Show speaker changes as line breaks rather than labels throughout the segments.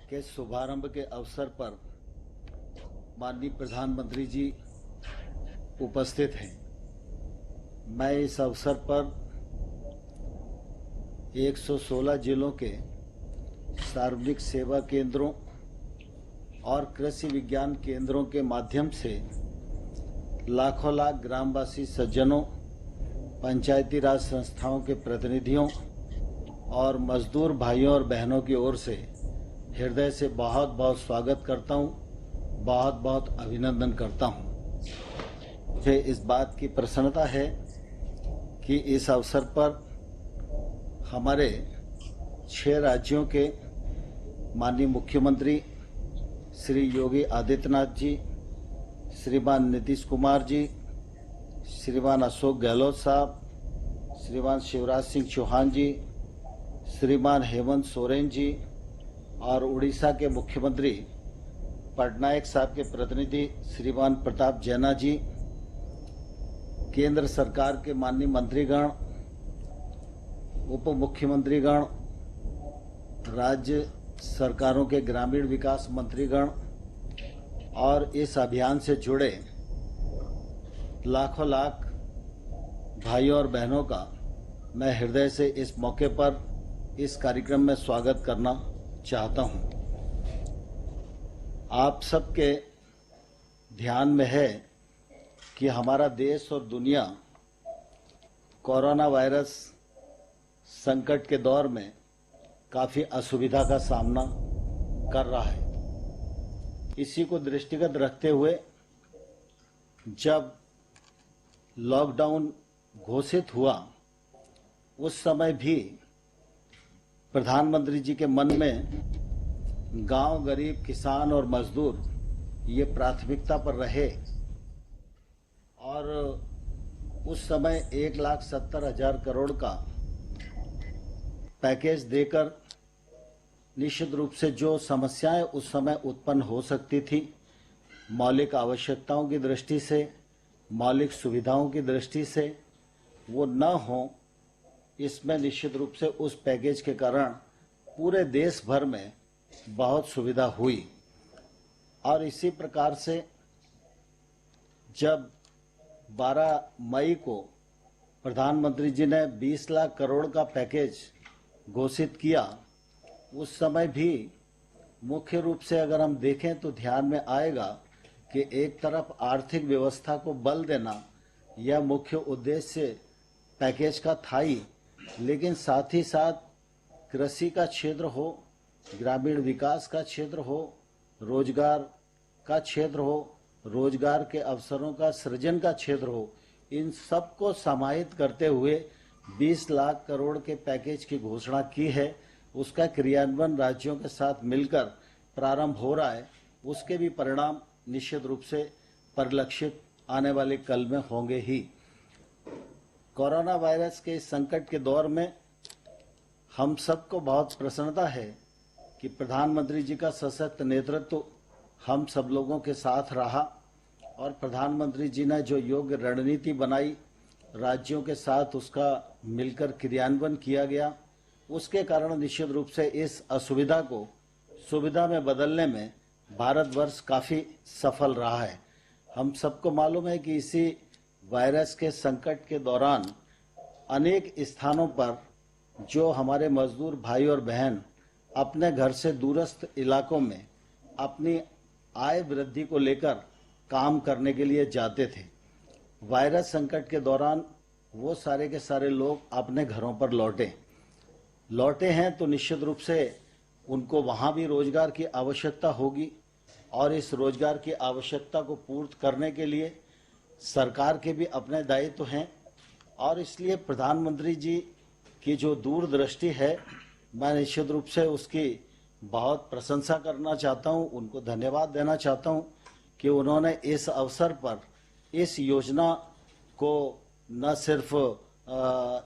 के शुभारंभ के अवसर पर माननीय प्रधानमंत्री जी उपस्थित हैं। मैं इस अवसर पर 116 जिलों के सार्वजनिक सेवा केंद्रों और कृषि विज्ञान केंद्रों के माध्यम से लाखों लाख ग्रामवासी सज्जनों, पंचायती राज संस्थाओं के प्रतिनिधियों और मजदूर भाइयों और बहनों की ओर से हृदय से बहुत बहुत स्वागत करता हूं, बहुत बहुत अभिनंदन करता हूं। मुझे इस बात की प्रसन्नता है कि इस अवसर पर हमारे 6 राज्यों के माननीय मुख्यमंत्री श्री योगी आदित्यनाथ जी, श्रीमान नीतीश कुमार जी, श्रीमान अशोक गहलोत साहब, श्रीमान शिवराज सिंह चौहान जी, श्रीमान हेमंत सोरेन जी और उड़ीसा के मुख्यमंत्री पटनायक साहब के प्रतिनिधि श्रीमान प्रताप जैना जी, केंद्र सरकार के माननीय मंत्रीगण, उप मुख्यमंत्रीगण, राज्य सरकारों के ग्रामीण विकास मंत्रीगण और इस अभियान से जुड़े लाखों लाख भाइयों और बहनों का मैं हृदय से इस मौके पर इस कार्यक्रम में स्वागत करना चाहता हूं। आप सबके ध्यान में है कि हमारा देश और दुनिया कोरोना वायरस संकट के दौर में काफ़ी असुविधा का सामना कर रहा है। इसी को दृष्टिगत रखते हुए जब लॉकडाउन घोषित हुआ उस समय भी प्रधानमंत्री जी के मन में गांव, गरीब, किसान और मजदूर ये प्राथमिकता पर रहे और उस समय 1,70,000 करोड़ का पैकेज देकर निश्चित रूप से जो समस्याएं उस समय उत्पन्न हो सकती थी, मौलिक आवश्यकताओं की दृष्टि से, मौलिक सुविधाओं की दृष्टि से, वो न हो, इसमें निश्चित रूप से उस पैकेज के कारण पूरे देश भर में बहुत सुविधा हुई। और इसी प्रकार से जब 12 मई को प्रधानमंत्री जी ने 20 लाख करोड़ का पैकेज घोषित किया, उस समय भी मुख्य रूप से अगर हम देखें तो ध्यान में आएगा कि एक तरफ आर्थिक व्यवस्था को बल देना यह मुख्य उद्देश्य पैकेज का था ही, लेकिन साथ ही साथ कृषि का क्षेत्र हो, ग्रामीण विकास का क्षेत्र हो, रोजगार का क्षेत्र हो, रोजगार के अवसरों का सृजन का क्षेत्र हो, इन सब को समाहित करते हुए 20 लाख करोड़ के पैकेज की घोषणा की है। उसका क्रियान्वयन राज्यों के साथ मिलकर प्रारंभ हो रहा है। उसके भी परिणाम निश्चित रूप से परिलक्षित आने वाले कल में होंगे ही। कोरोना वायरस के इस संकट के दौर में हम सबको बहुत प्रसन्नता है कि प्रधानमंत्री जी का सशक्त नेतृत्व हम सब लोगों के साथ रहा और प्रधानमंत्री जी ने जो योग्य रणनीति बनाई, राज्यों के साथ उसका मिलकर क्रियान्वयन किया गया, उसके कारण निश्चित रूप से इस असुविधा को सुविधा में बदलने में भारतवर्ष काफ़ी सफल रहा है। हम सबको मालूम है कि इसी वायरस के संकट के दौरान अनेक स्थानों पर जो हमारे मजदूर भाई और बहन अपने घर से दूरस्थ इलाकों में अपनी आय वृद्धि को लेकर काम करने के लिए जाते थे। वायरस संकट के दौरान वो सारे के सारे लोग अपने घरों पर लौटे हैं तो निश्चित रूप से उनको वहाँ भी रोजगार की आवश्यकता होगी और इस रोजगार की आवश्यकता को पूर्ण करने के लिए सरकार के भी अपने दायित्व हैं और इसलिए प्रधानमंत्री जी की जो दूरदृष्टि है, मैं निश्चित रूप से उसकी बहुत प्रशंसा करना चाहता हूं, उनको धन्यवाद देना चाहता हूं कि उन्होंने इस अवसर पर इस योजना को न सिर्फ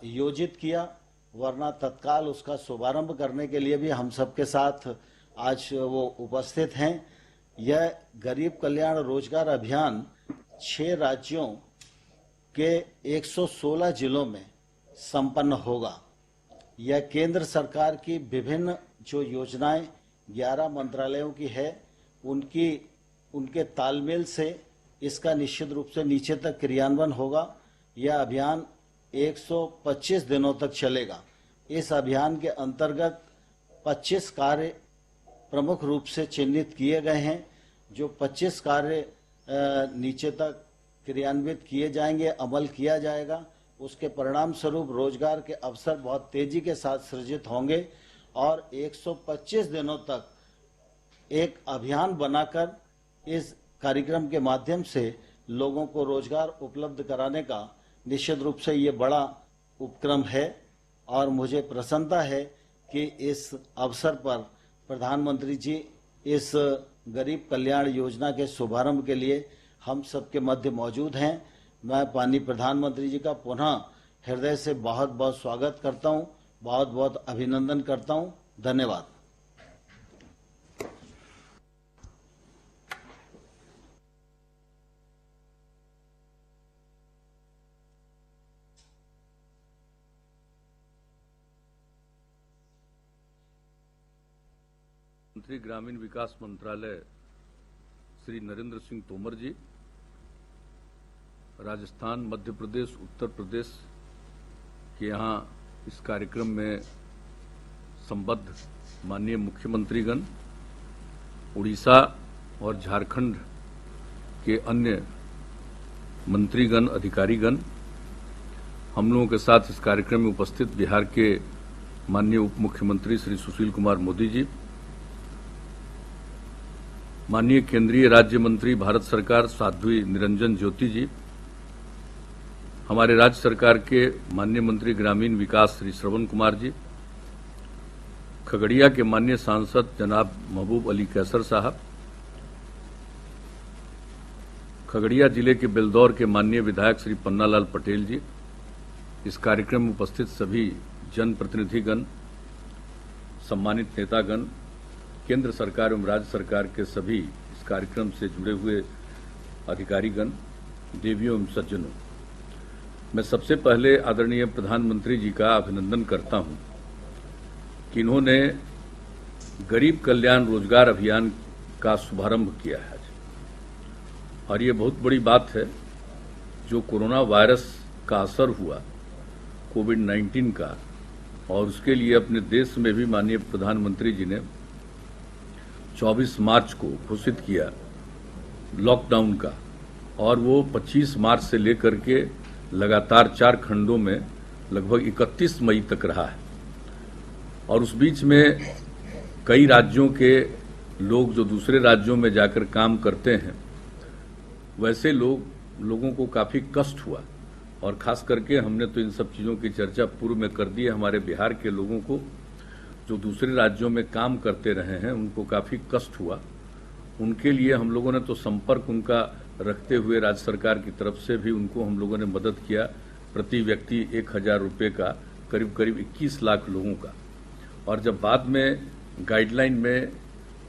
योजित किया, वरना तत्काल उसका शुभारंभ करने के लिए भी हम सबके साथ आज वो उपस्थित हैं। यह गरीब कल्याण रोजगार अभियान 6 राज्यों के 116 जिलों में संपन्न होगा। यह केंद्र सरकार की विभिन्न जो योजनाएं 11 मंत्रालयों की है, उनके तालमेल से इसका निश्चित रूप से नीचे तक क्रियान्वयन होगा। यह अभियान 125 दिनों तक चलेगा। इस अभियान के अंतर्गत 25 कार्य प्रमुख रूप से चिन्हित किए गए हैं। जो 25 कार्य नीचे तक क्रियान्वित किए जाएंगे, अमल किया जाएगा, उसके परिणाम स्वरूप रोजगार के अवसर बहुत तेजी के साथ सृजित होंगे और 125 दिनों तक एक अभियान बनाकर इस कार्यक्रम के माध्यम से लोगों को रोजगार उपलब्ध कराने का निश्चित रूप से ये बड़ा उपक्रम है। और मुझे प्रसन्नता है कि इस अवसर पर प्रधानमंत्री जी इस गरीब कल्याण योजना के शुभारंभ के लिए हम सबके मध्य मौजूद हैं। मैं माननीय प्रधानमंत्री जी का पुनः हृदय से बहुत बहुत स्वागत करता हूं, बहुत बहुत अभिनंदन करता हूं। धन्यवाद।
मंत्री ग्रामीण विकास मंत्रालय श्री नरेंद्र सिंह तोमर जी, राजस्थान, मध्य प्रदेश, उत्तर प्रदेश के यहाँ इस कार्यक्रम में संबद्ध माननीय मुख्यमंत्रीगण, उड़ीसा और झारखंड के अन्य मंत्रीगण, अधिकारीगण, हम लोगों के साथ इस कार्यक्रम में उपस्थित बिहार के माननीय उप मुख्यमंत्री श्री सुशील कुमार मोदी जी, माननीय केंद्रीय राज्य मंत्री भारत सरकार साध्वी निरंजन ज्योति जी, हमारे राज्य सरकार के माननीय मंत्री ग्रामीण विकास श्री श्रवण कुमार जी, खगड़िया के माननीय सांसद जनाब महबूब अली कैसर साहब, खगड़िया जिले के बेलदौर के माननीय विधायक श्री पन्नालाल पटेल जी, इस कार्यक्रम में उपस्थित सभी जनप्रतिनिधिगण, सम्मानित नेतागण, केंद्र सरकार एवं राज्य सरकार के सभी इस कार्यक्रम से जुड़े हुए अधिकारीगण, देवियों एवं सज्जनों, मैं सबसे पहले आदरणीय प्रधानमंत्री जी का अभिनंदन करता हूं कि इन्होंने गरीब कल्याण रोजगार अभियान का शुभारंभ किया है। और ये बहुत बड़ी बात है, जो कोरोना वायरस का असर हुआ कोविड-19 का, और उसके लिए अपने देश में भी माननीय प्रधानमंत्री जी ने 24 मार्च को घोषित किया लॉकडाउन का, और वो 25 मार्च से लेकर के लगातार 4 खंडों में लगभग 31 मई तक रहा है। और उस बीच में कई राज्यों के लोग जो दूसरे राज्यों में जाकर काम करते हैं, वैसे लोगों को काफी कष्ट हुआ। और खास करके हमने तो इन सब चीजों की चर्चा पूर्व में कर दी है। हमारे बिहार के लोगों को जो दूसरे राज्यों में काम करते रहे हैं, उनको काफी कष्ट हुआ। उनके लिए हम लोगों ने तो संपर्क उनका रखते हुए राज्य सरकार की तरफ से भी उनको हम लोगों ने मदद किया, प्रति व्यक्ति 1000 रुपये का, करीब करीब 21 लाख लोगों का। और जब बाद में गाइडलाइन में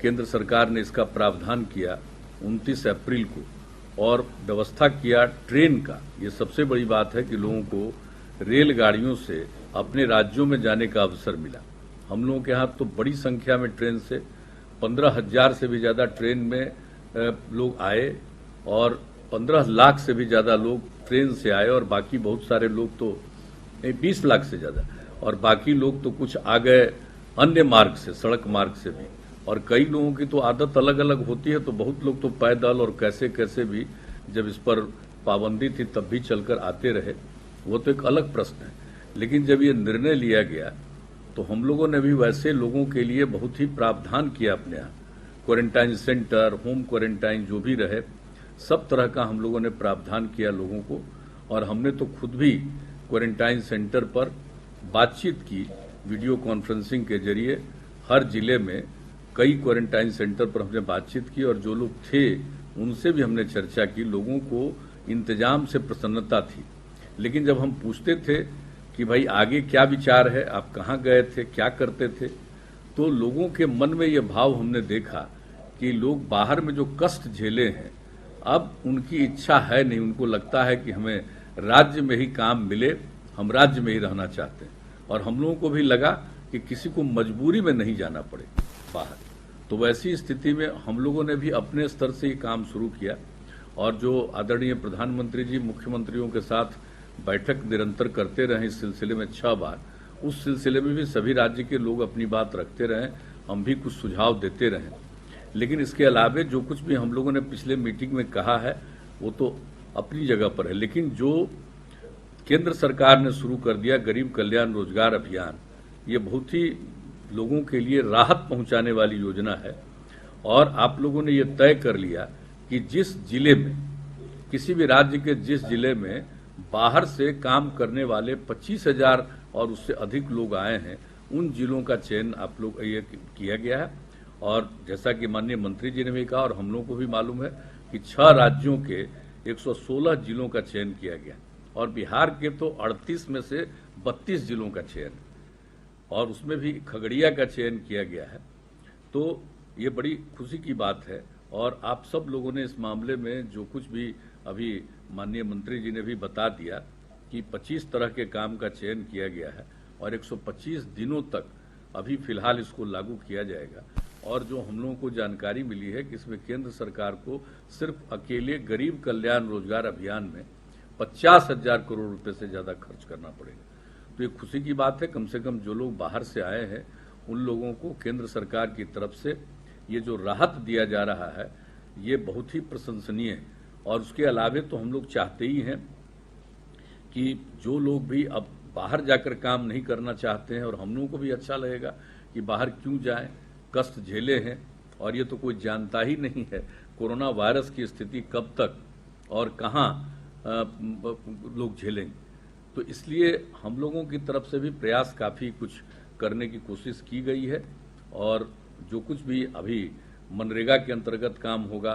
केंद्र सरकार ने इसका प्रावधान किया 29 अप्रैल को, और व्यवस्था किया ट्रेन का, ये सबसे बड़ी बात है कि लोगों को रेलगाड़ियों से अपने राज्यों में जाने का अवसर मिला। हम लोगों के यहाँ तो बड़ी संख्या में ट्रेन से 15,000 से भी ज्यादा ट्रेन में लोग आए, और 15 लाख से भी ज्यादा लोग ट्रेन से आए, और बाकी बहुत सारे लोग तो 20 लाख से ज्यादा, और बाकी लोग तो कुछ आ गए अन्य मार्ग से, सड़क मार्ग से भी। और कई लोगों की तो आदत अलग अलग होती है, तो बहुत लोग तो पैदल और कैसे कैसे भी, जब इस पर पाबंदी थी तब भी चलकर आते रहे, वो तो एक अलग प्रश्न है। लेकिन जब ये निर्णय लिया गया तो हम लोगों ने भी वैसे लोगों के लिए बहुत ही प्रावधान किया अपने यहाँ, क्वारंटाइन सेंटर, होम क्वारंटाइन जो भी रहे, सब तरह का हम लोगों ने प्रावधान किया लोगों को। और हमने तो खुद भी क्वारंटाइन सेंटर पर बातचीत की, वीडियो कॉन्फ्रेंसिंग के जरिए हर जिले में कई क्वारंटाइन सेंटर पर हमने बातचीत की, और जो लोग थे उनसे भी हमने चर्चा की। लोगों को इंतजाम से प्रसन्नता थी। लेकिन जब हम पूछते थे कि भाई आगे क्या विचार है, आप कहाँ गए थे, क्या करते थे, तो लोगों के मन में ये भाव हमने देखा कि लोग बाहर में जो कष्ट झेले हैं, अब उनकी इच्छा है नहीं, उनको लगता है कि हमें राज्य में ही काम मिले, हम राज्य में ही रहना चाहते हैं। और हम लोगों को भी लगा कि किसी को मजबूरी में नहीं जाना पड़े बाहर। तो वैसी स्थिति में हम लोगों ने भी अपने स्तर से ये काम शुरू किया और जो आदरणीय प्रधानमंत्री जी मुख्यमंत्रियों के साथ बैठक निरंतर करते रहे इस सिलसिले में 6 बार, उस सिलसिले में भी सभी राज्य के लोग अपनी बात रखते रहे, हम भी कुछ सुझाव देते रहे। लेकिन इसके अलावे जो कुछ भी हम लोगों ने पिछले मीटिंग में कहा है वो तो अपनी जगह पर है, लेकिन जो केंद्र सरकार ने शुरू कर दिया गरीब कल्याण रोजगार अभियान, ये बहुत ही लोगों के लिए राहत पहुंचाने वाली योजना है। और आप लोगों ने ये तय कर लिया कि जिस जिले में, किसी भी राज्य के जिस जिले में बाहर से काम करने वाले 25,000 और उससे अधिक लोग आए हैं, उन जिलों का चयन आप लोग ये किया गया है। और जैसा कि माननीय मंत्री जी ने भी कहा और हम लोगों को भी मालूम है कि 6 राज्यों के 116 जिलों का चयन किया गया और बिहार के तो 38 में से 32 जिलों का चयन और उसमें भी खगड़िया का चयन किया गया है। तो ये बड़ी खुशी की बात है। और आप सब लोगों ने इस मामले में जो कुछ भी अभी माननीय मंत्री जी ने भी बता दिया कि 25 तरह के काम का चयन किया गया है और 125 दिनों तक अभी फिलहाल इसको लागू किया जाएगा। और जो हम लोगों को जानकारी मिली है कि इसमें केंद्र सरकार को सिर्फ अकेले गरीब कल्याण रोजगार अभियान में 50,000 करोड़ रुपए से ज्यादा खर्च करना पड़ेगा। तो ये खुशी की बात है। कम से कम जो लोग बाहर से आए हैं उन लोगों को केंद्र सरकार की तरफ से ये जो राहत दिया जा रहा है ये बहुत ही प्रशंसनीय है। और उसके अलावे तो हम लोग चाहते ही हैं कि जो लोग भी अब बाहर जाकर काम नहीं करना चाहते हैं, और हम लोगों को भी अच्छा लगेगा कि बाहर क्यों जाएं, कष्ट झेले हैं और ये तो कोई जानता ही नहीं है कोरोना वायरस की स्थिति कब तक और कहां लोग झेलेंगे। तो इसलिए हम लोगों की तरफ से भी प्रयास काफी कुछ करने की कोशिश की गई है। और जो कुछ भी अभी मनरेगा के अंतर्गत काम होगा,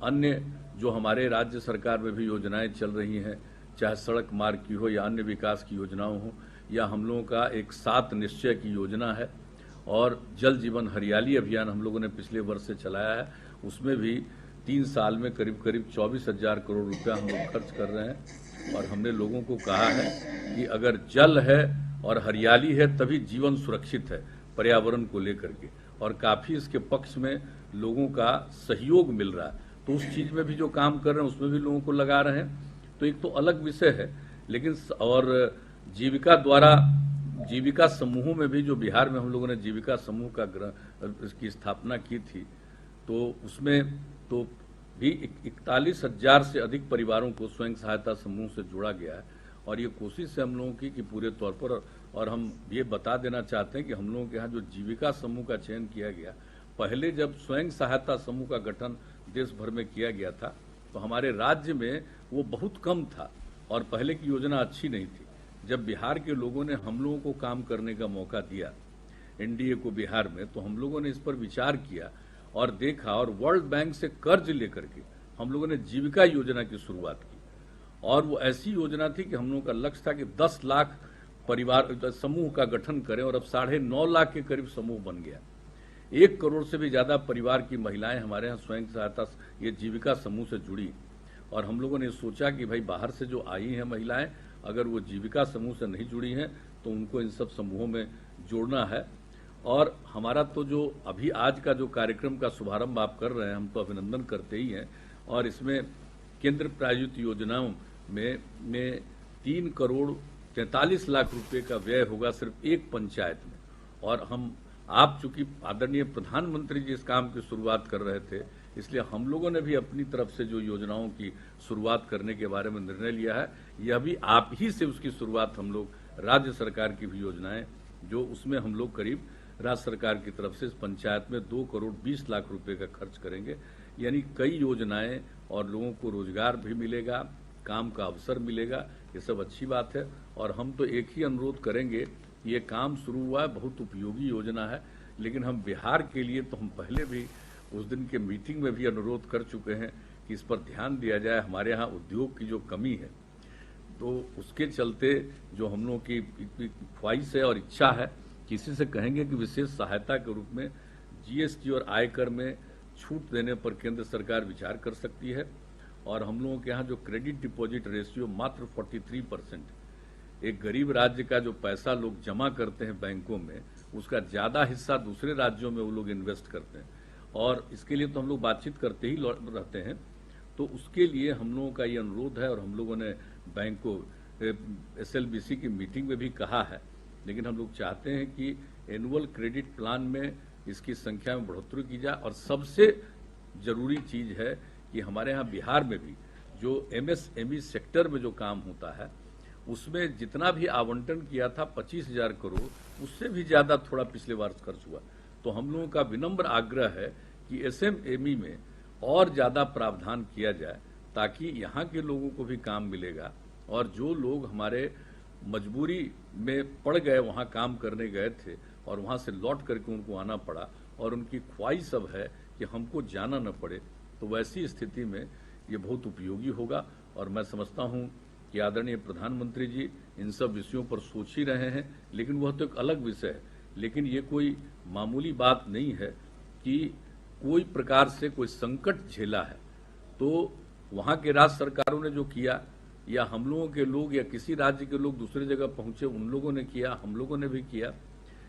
अन्य जो हमारे राज्य सरकार में भी योजनाएं चल रही हैं, चाहे सड़क मार्ग की हो या अन्य विकास की योजनाओं हो, या हम लोगों का एक 7 निश्चय की योजना है और जल जीवन हरियाली अभियान हम लोगों ने पिछले वर्ष से चलाया है, उसमें भी 3 साल में करीब करीब 24,000 करोड़ रुपया हम लोग खर्च कर रहे हैं। और हमने लोगों को कहा है कि अगर जल है और हरियाली है तभी जीवन सुरक्षित है पर्यावरण को लेकर के, और काफी इसके पक्ष में लोगों का सहयोग मिल रहा है। तो उस चीज में भी जो काम कर रहे हैं उसमें भी लोगों को लगा रहे हैं। तो एक तो अलग विषय है, लेकिन और जीविका समूहों में भी जो बिहार में हम लोगों ने जीविका समूह का इसकी स्थापना की थी, तो उसमें तो भी 41,000 से अधिक परिवारों को स्वयं सहायता समूह से जोड़ा गया है। और ये कोशिश है हम लोगों की कि पूरे तौर पर, और हम ये बता देना चाहते हैं कि हम लोगों के यहाँ जो जीविका समूह का चयन किया गया, पहले जब स्वयं सहायता समूह का गठन देश भर में किया गया था तो हमारे राज्य में वो बहुत कम था और पहले की योजना अच्छी नहीं थी। जब बिहार के लोगों ने हम लोगों को काम करने का मौका दिया, एनडीए को बिहार में, तो हम लोगों ने इस पर विचार किया और देखा, और वर्ल्ड बैंक से कर्ज लेकर के हम लोगों ने जीविका योजना की शुरुआत की। और वो ऐसी योजना थी कि हम लोगों का लक्ष्य था कि 10 लाख परिवार समूह का गठन करें, और अब 9.5 लाख के करीब समूह बन गया। 1 करोड़ से भी ज्यादा परिवार की महिलाएं हमारे यहाँ स्वयं सहायता ये जीविका समूह से जुड़ी। और हम लोगों ने सोचा कि भाई बाहर से जो आई हैं महिलाएं, अगर वो जीविका समूह से नहीं जुड़ी हैं तो उनको इन सब समूहों में जोड़ना है। और हमारा तो जो अभी आज का जो कार्यक्रम का शुभारंभ आप कर रहे हैं, हम तो अभिनंदन करते ही हैं। और इसमें केंद्र प्रायोजित योजनाओं में 3 करोड़ 43 लाख रुपए का व्यय होगा सिर्फ एक पंचायत में। और आप चूंकि आदरणीय प्रधानमंत्री जी इस काम की शुरुआत कर रहे थे, इसलिए हम लोगों ने भी अपनी तरफ से जो योजनाओं की शुरुआत करने के बारे में निर्णय लिया है, यह भी आप ही से उसकी शुरुआत हम लोग राज्य सरकार की भी योजनाएं जो उसमें हम लोग करीब राज्य सरकार की तरफ से इस पंचायत में 2 करोड़ 20 लाख रुपए का खर्च करेंगे। यानी कई योजनाएं, और लोगों को रोजगार भी मिलेगा, काम का अवसर मिलेगा, ये सब अच्छी बात है। और हम तो एक ही अनुरोध करेंगे, ये काम शुरू हुआ है, बहुत उपयोगी योजना है, लेकिन हम बिहार के लिए तो हम पहले भी उस दिन के मीटिंग में भी अनुरोध कर चुके हैं कि इस पर ध्यान दिया जाए। हमारे यहाँ उद्योग की जो कमी है, तो उसके चलते जो हम लोगों की ख्वाहिश है और इच्छा है, किसी से कहेंगे कि विशेष सहायता के रूप में जीएसटी और आयकर में छूट देने पर केंद्र सरकार विचार कर सकती है। और हम लोगों के यहाँ जो क्रेडिट डिपॉजिट रेशियो मात्र 43%, एक गरीब राज्य का जो पैसा लोग जमा करते हैं बैंकों में, उसका ज्यादा हिस्सा दूसरे राज्यों में वो लोग इन्वेस्ट करते हैं। और इसके लिए तो हम लोग बातचीत करते ही रहते हैं। तो उसके लिए हम लोगों का ये अनुरोध है और हम लोगों ने बैंक को SLBC की मीटिंग में भी कहा है। लेकिन हम लोग चाहते हैं कि एनुअल क्रेडिट प्लान में इसकी संख्या में बढ़ोतरी की जाए। और सबसे जरूरी चीज है कि हमारे यहाँ बिहार में भी जो MSME सेक्टर में जो काम होता है उसमें जितना भी आवंटन किया था 25,000 करोड़, उससे भी ज्यादा थोड़ा पिछले वर्ष खर्च हुआ। तो हम लोगों का विनम्र आग्रह है कि SMME में और ज्यादा प्रावधान किया जाए ताकि यहाँ के लोगों को भी काम मिलेगा। और जो लोग हमारे मजबूरी में पड़ गए, वहाँ काम करने गए थे और वहाँ से लौट करके उनको आना पड़ा और उनकी ख्वाहिश अब है कि हमको जाना न पड़े, तो वैसी स्थिति में ये बहुत उपयोगी होगा। और मैं समझता हूँ कि आदरणीय प्रधानमंत्री जी इन सब विषयों पर सोच ही रहे हैं। लेकिन वह तो एक अलग विषय है। लेकिन ये कोई मामूली बात नहीं है कि कोई प्रकार से कोई संकट झेला है तो वहाँ के राज्य सरकारों ने जो किया, या हम लोगों के लोग या किसी राज्य के लोग दूसरी जगह पहुंचे उन लोगों ने किया, हम लोगों ने भी किया।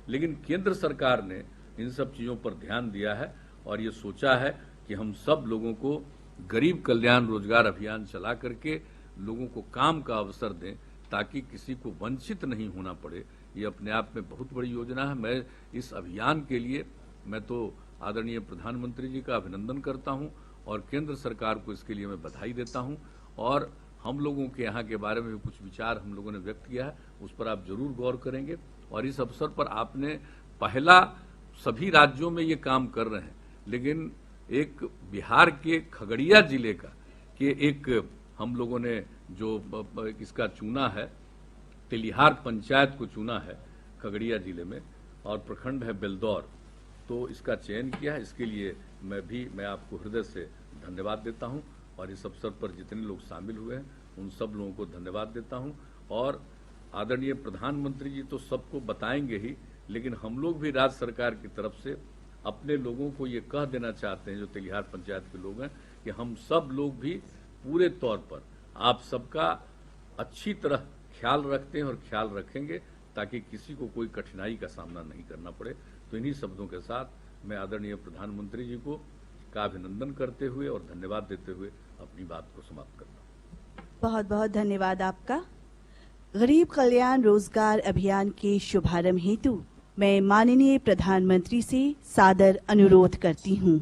लेकिन केंद्र सरकार ने इन सब चीजों पर ध्यान दिया है और ये सोचा है कि हम सब लोगों को गरीब कल्याण रोजगार अभियान चला करके लोगों को काम का अवसर दें ताकि किसी को वंचित नहीं होना पड़े। ये अपने आप में बहुत बड़ी योजना है। मैं इस अभियान के लिए मैं तो आदरणीय प्रधानमंत्री जी का अभिनंदन करता हूं और केंद्र सरकार को इसके लिए मैं बधाई देता हूं। और हम लोगों के यहाँ के बारे में भी कुछ विचार हम लोगों ने व्यक्त किया है, उस पर आप जरूर गौर करेंगे। और इस अवसर पर आपने पहला सभी राज्यों में ये काम कर रहे हैं, लेकिन एक बिहार के खगड़िया जिले का कि एक हम लोगों ने जो इसका चुना है, तेलिहार पंचायत को चुना है खगड़िया जिले में और प्रखंड है बेलदौर, तो इसका चयन किया है। इसके लिए मैं आपको हृदय से धन्यवाद देता हूं और इस अवसर पर जितने लोग शामिल हुए हैं उन सब लोगों को धन्यवाद देता हूं। और आदरणीय प्रधानमंत्री जी तो सबको बताएंगे ही, लेकिन हम लोग भी राज्य सरकार की तरफ से अपने लोगों को ये कह देना चाहते हैं जो तेलिहार पंचायत के लोग हैं कि हम सब लोग भी पूरे तौर पर आप सबका अच्छी तरह ख्याल रखते हैं और ख्याल रखेंगे ताकि किसी को कोई कठिनाई का सामना नहीं करना पड़े। तो इन्हीं शब्दों के साथ मैं आदरणीय प्रधानमंत्री जी को का अभिनंदन करते हुए और धन्यवाद देते हुए अपनी बात को समाप्त करता हूं।
बहुत बहुत धन्यवाद आपका। गरीब कल्याण रोजगार अभियान के शुभारंभ हेतु मैं माननीय प्रधानमंत्री से सादर अनुरोध करती हूं।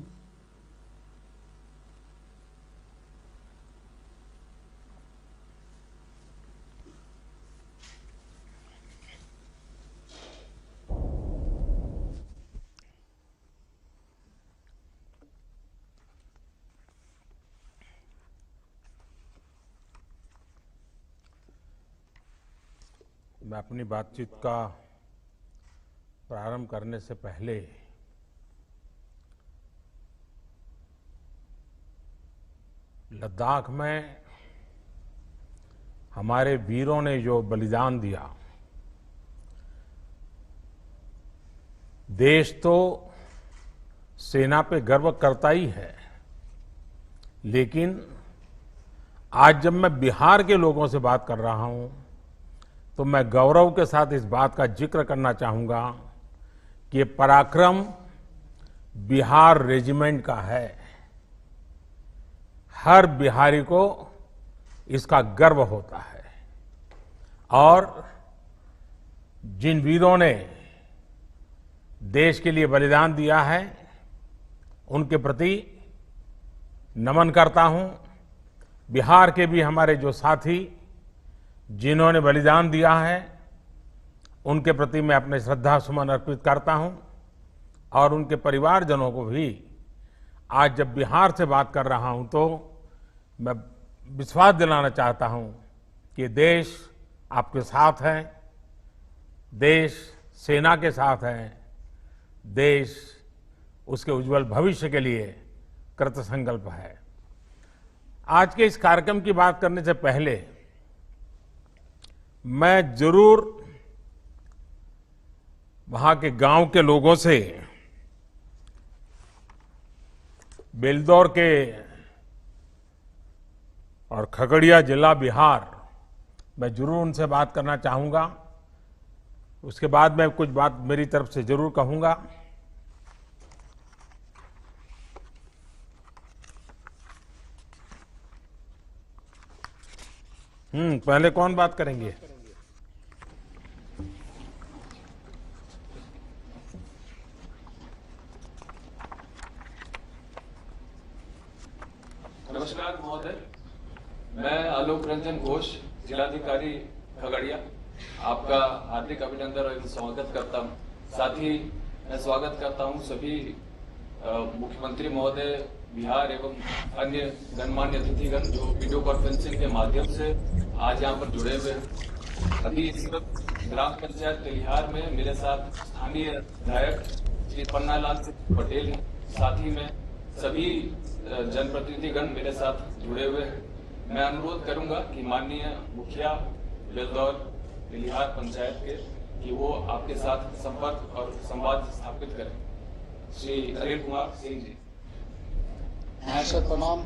मैं अपनी बातचीत का प्रारंभ करने से पहले लद्दाख में हमारे वीरों ने जो बलिदान दिया, देश तो सेना पे गर्व करता ही है, लेकिन आज जब मैं बिहार के लोगों से बात कर रहा हूं तो मैं गौरव के साथ इस बात का जिक्र करना चाहूंगा कि ये पराक्रम बिहार रेजिमेंट का है। हर बिहारी को इसका गर्व होता है और जिन वीरों ने देश के लिए बलिदान दिया है उनके प्रति नमन करता हूं। बिहार के भी हमारे जो साथी जिन्होंने बलिदान दिया है उनके प्रति मैं अपने श्रद्धा सुमन अर्पित करता हूं और उनके परिवारजनों को भी आज जब बिहार से बात कर रहा हूं तो मैं विश्वास दिलाना चाहता हूं कि देश आपके साथ है, देश सेना के साथ है, देश उसके उज्जवल भविष्य के लिए कृतसंकल्प है। आज के इस कार्यक्रम की बात करने से पहले मैं जरूर वहां के गांव के लोगों से, बेलदौर के और खगड़िया जिला बिहार, मैं जरूर उनसे बात करना चाहूंगा। उसके बाद मैं कुछ बात मेरी तरफ से जरूर कहूंगा। पहले कौन बात करेंगे?
नमस्कार महोदय, मैं आलोक रंजन घोष, जिलाधिकारी खगड़िया, आपका हार्दिक अभिनंदन और स्वागत करता हूं। साथ ही मैं स्वागत करता हूं सभी मुख्यमंत्री महोदय, बिहार एवं अन्य गणमान्य अतिथिगण जो वीडियो कॉन्फ्रेंसिंग के माध्यम से आज यहां पर जुड़े हुए हैं। अभी इस वक्त ग्राम पंचायत तेलिहार में मेरे साथ स्थानीय विधायक श्री पन्नालाल पटेल हैं। साथ ही में सभी जनप्रतिनिधिगण मेरे साथ जुड़े हुए हैं। मैं अनुरोध करूंगा कि माननीय मुखिया बेलदौर तेलिहार पंचायत के कि वो आपके साथ संपर्क और संवाद स्थापित करें। श्री अनिल कुमार सिंह जी।
सर प्रणाम।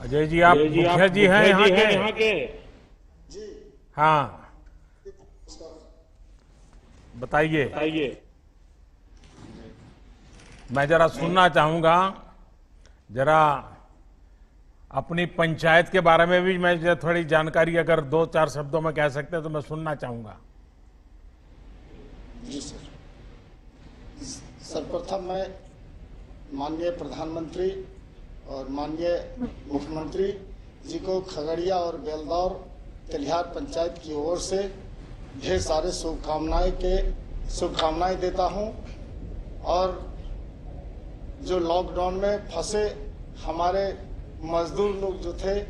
अजय जी, आप मुखिया जी हैं यहाँ के? हाँ, बताइए। मैं जरा सुनना चाहूंगा, जरा अपनी पंचायत के बारे में भी मैं जरा थोड़ी जानकारी अगर 2-4 शब्दों में कह सकते हैं तो मैं सुनना चाहूंगा।
जी सर। सर्वप्रथम मैं माननीय प्रधानमंत्री और माननीय मुख्यमंत्री जी को खगड़िया और बेलदौर तेलिहार पंचायत की ओर से ढेर सारे शुभकामनाएं देता हूं। और जो लॉकडाउन में फंसे हमारे मजदूर लोग जो थे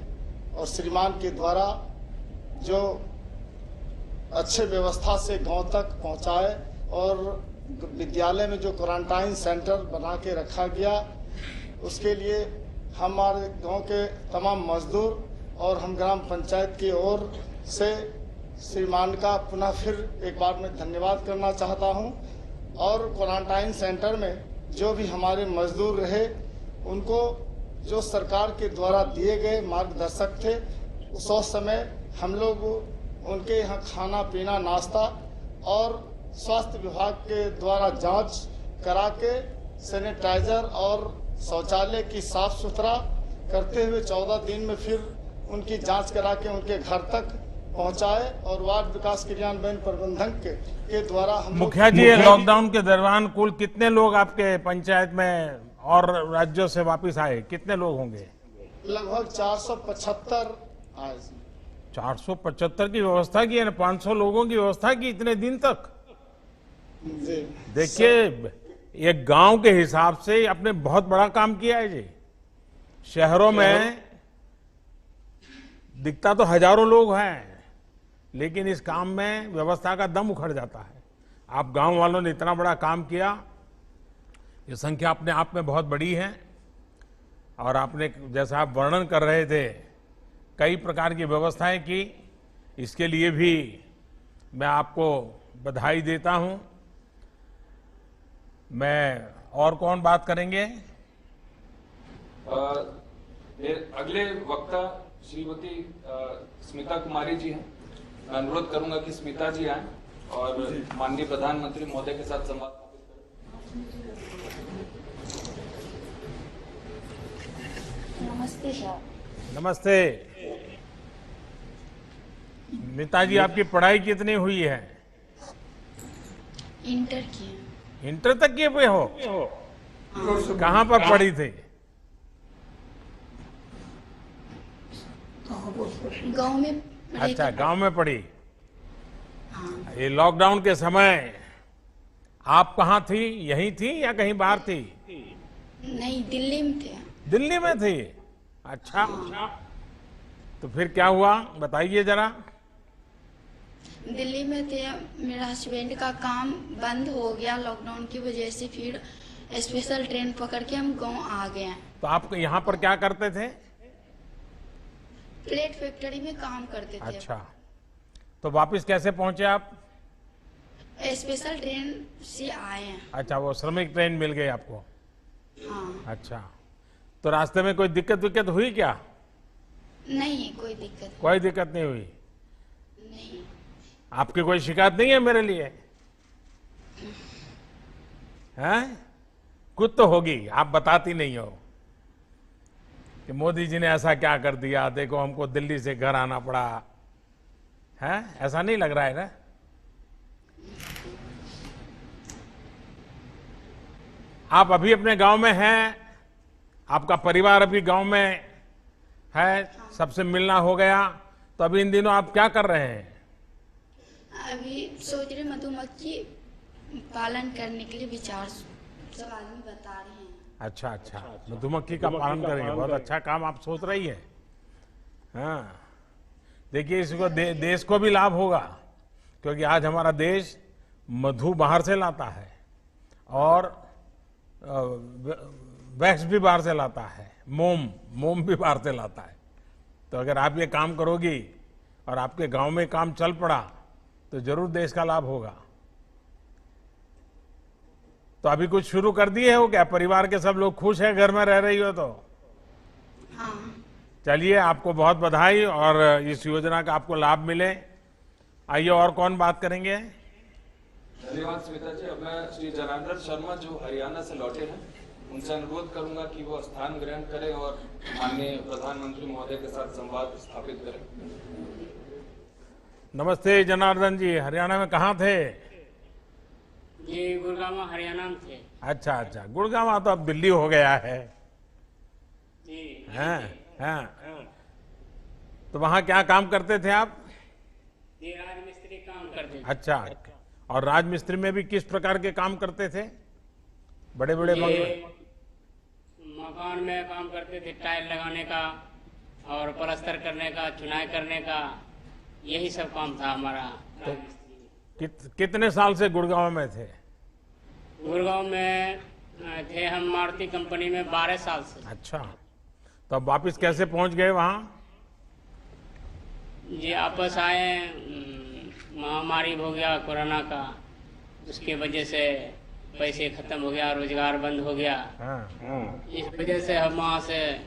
और श्रीमान के द्वारा जो अच्छे व्यवस्था से गांव तक पहुंचाए और विद्यालय में जो क्वारंटाइन सेंटर बना के रखा गया, उसके लिए हमारे गांव के तमाम मजदूर और हम ग्राम पंचायत की ओर से श्रीमान का पुनः फिर एक बार मैं धन्यवाद करना चाहता हूं। और क्वारंटाइन सेंटर में जो भी हमारे मजदूर रहे, उनको जो सरकार के द्वारा दिए गए मार्गदर्शक थे, उस समय हम लोग उनके यहाँ खाना पीना नाश्ता और स्वास्थ्य विभाग के द्वारा जांच करा के सैनिटाइजर और शौचालय की साफ सुथरा करते हुए 14 दिन में फिर उनकी जांच करा के उनके घर तक पहुंचाए। और वार्ड विकास क्रियान्वयन प्रबंधक के द्वारा हम
मुखिया जी, लॉकडाउन के दौरान कुल कितने लोग आपके पंचायत में और राज्यों से वापस आए? कितने लोग होंगे?
लगभग 475 आए।
475 की व्यवस्था की है ना, 500 लोगों की व्यवस्था की इतने दिन तक। देखिए, एक गांव के हिसाब से आपने बहुत बड़ा काम किया है जी। शहरों में दिखता तो हजारों लोग हैं, लेकिन इस काम में व्यवस्था का दम उखड़ जाता है। आप गांव वालों ने इतना बड़ा काम किया, ये संख्या अपने आप में बहुत बड़ी है। और आपने, जैसा आप वर्णन कर रहे थे, कई प्रकार की व्यवस्थाएं की, इसके लिए भी मैं आपको बधाई देता हूं। मैं और कौन बात करेंगे?
अगले वक्ता श्रीमती स्मिता कुमारी जी हैं। मैं अनुरोध करूंगा कि स्मिता जी आएं और माननीय प्रधानमंत्री महोदय के साथ संवाद करें।
नमस्ते सर।
नमस्ते। स्मिता जी, आपकी पढ़ाई कितनी हुई है?
इंटर किए।
इंटर तक किए हुए हो? कहाँ पर पढ़ी थी?
गांव में।
अच्छा, गांव में पढ़ी।
हाँ।
ये लॉकडाउन के समय आप कहाँ थी? यहीं थी या कहीं बाहर थी?
नहीं, दिल्ली में थे।
दिल्ली में थी? अच्छा। तो फिर क्या हुआ, बताइए जरा।
दिल्ली में थे, मेरा हस्बैंड का काम बंद हो गया लॉकडाउन की वजह से। फिर स्पेशल ट्रेन पकड़ के हम गांव आ गए।
तो आप यहाँ पर क्या करते थे?
प्लेट फैक्ट्री में काम करते थे।
अच्छा, तो वापस कैसे पहुंचे आप?
स्पेशल ट्रेन से आए हैं।
अच्छा, वो श्रमिक ट्रेन मिल गई आपको?
हाँ।
अच्छा, तो रास्ते में कोई दिक्कत हुई क्या?
नहीं, कोई दिक्कत
कोई दिक्कत नहीं हुई?
नहीं।
आपकी कोई शिकायत नहीं है मेरे लिए? हैं? कुछ तो होगी, आप बताती नहीं हो। कि मोदी जी ने ऐसा क्या कर दिया, देखो हमको दिल्ली से घर आना पड़ा है, ऐसा नहीं लग रहा है ना? आप अभी अपने गांव में हैं, आपका परिवार अभी गांव में है, सबसे मिलना हो गया, तो अभी इन दिनों आप क्या कर रहे हैं?
अभी सोच रहे मधुमक्खी पालन करने के लिए विचार सब आदमी बता रहे हैं।
अच्छा अच्छा, मधुमक्खी का पालन करेंगे, बहुत अच्छा काम आप सोच रही है। हाँ, देखिए इसको देश को भी लाभ होगा, क्योंकि आज हमारा देश मधु बाहर से लाता है और वैक्स भी बाहर से लाता है, मोम भी बाहर से लाता है। तो अगर आप ये काम करोगी और आपके गांव में काम चल पड़ा तो जरूर देश का लाभ होगा। तो अभी कुछ शुरू कर दिए हो क्या? परिवार के सब लोग खुश हैं, घर में रह रही हो तो?
हाँ।
चलिए, आपको बहुत बधाई और इस योजना का आपको लाभ मिले। आइए, और कौन बात करेंगे?
धन्यवाद स्मिता जी। अब मैं श्री जनार्दन शर्मा जो हरियाणा से लौटे हैं उनसे अनुरोध करूंगा कि वो स्थान ग्रहण करें और माननीय प्रधानमंत्री महोदय के साथ संवाद स्थापित करें।
नमस्ते जनार्दन जी, हरियाणा में कहाँ थे?
जी गुड़गांव हरियाणा में थे।
अच्छा अच्छा, गुड़गांव तो अब दिल्ली हो गया है।
जी
हाँ हाँ, तो वहाँ क्या काम करते थे आप?
ये राजमिस्त्री काम करते थे।
अच्छा, और राजमिस्त्री में भी किस प्रकार के काम करते थे? बड़े बड़े
मकान में काम करते थे, टाइल लगाने का और प्लास्टर करने का, चुनाई करने का, यही सब काम था हमारा।
कितने साल से गुड़गांव में थे?
गुड़गांव में थे हम मारुति कंपनी में 12 साल से।
अच्छा, तो अब वापिस कैसे पहुंच गए वहाँ?
जी वापस आए, महामारी हो गया कोरोना का, उसके वजह से पैसे खत्म हो गया, रोजगार बंद हो गया। इस वजह से हम वहाँ से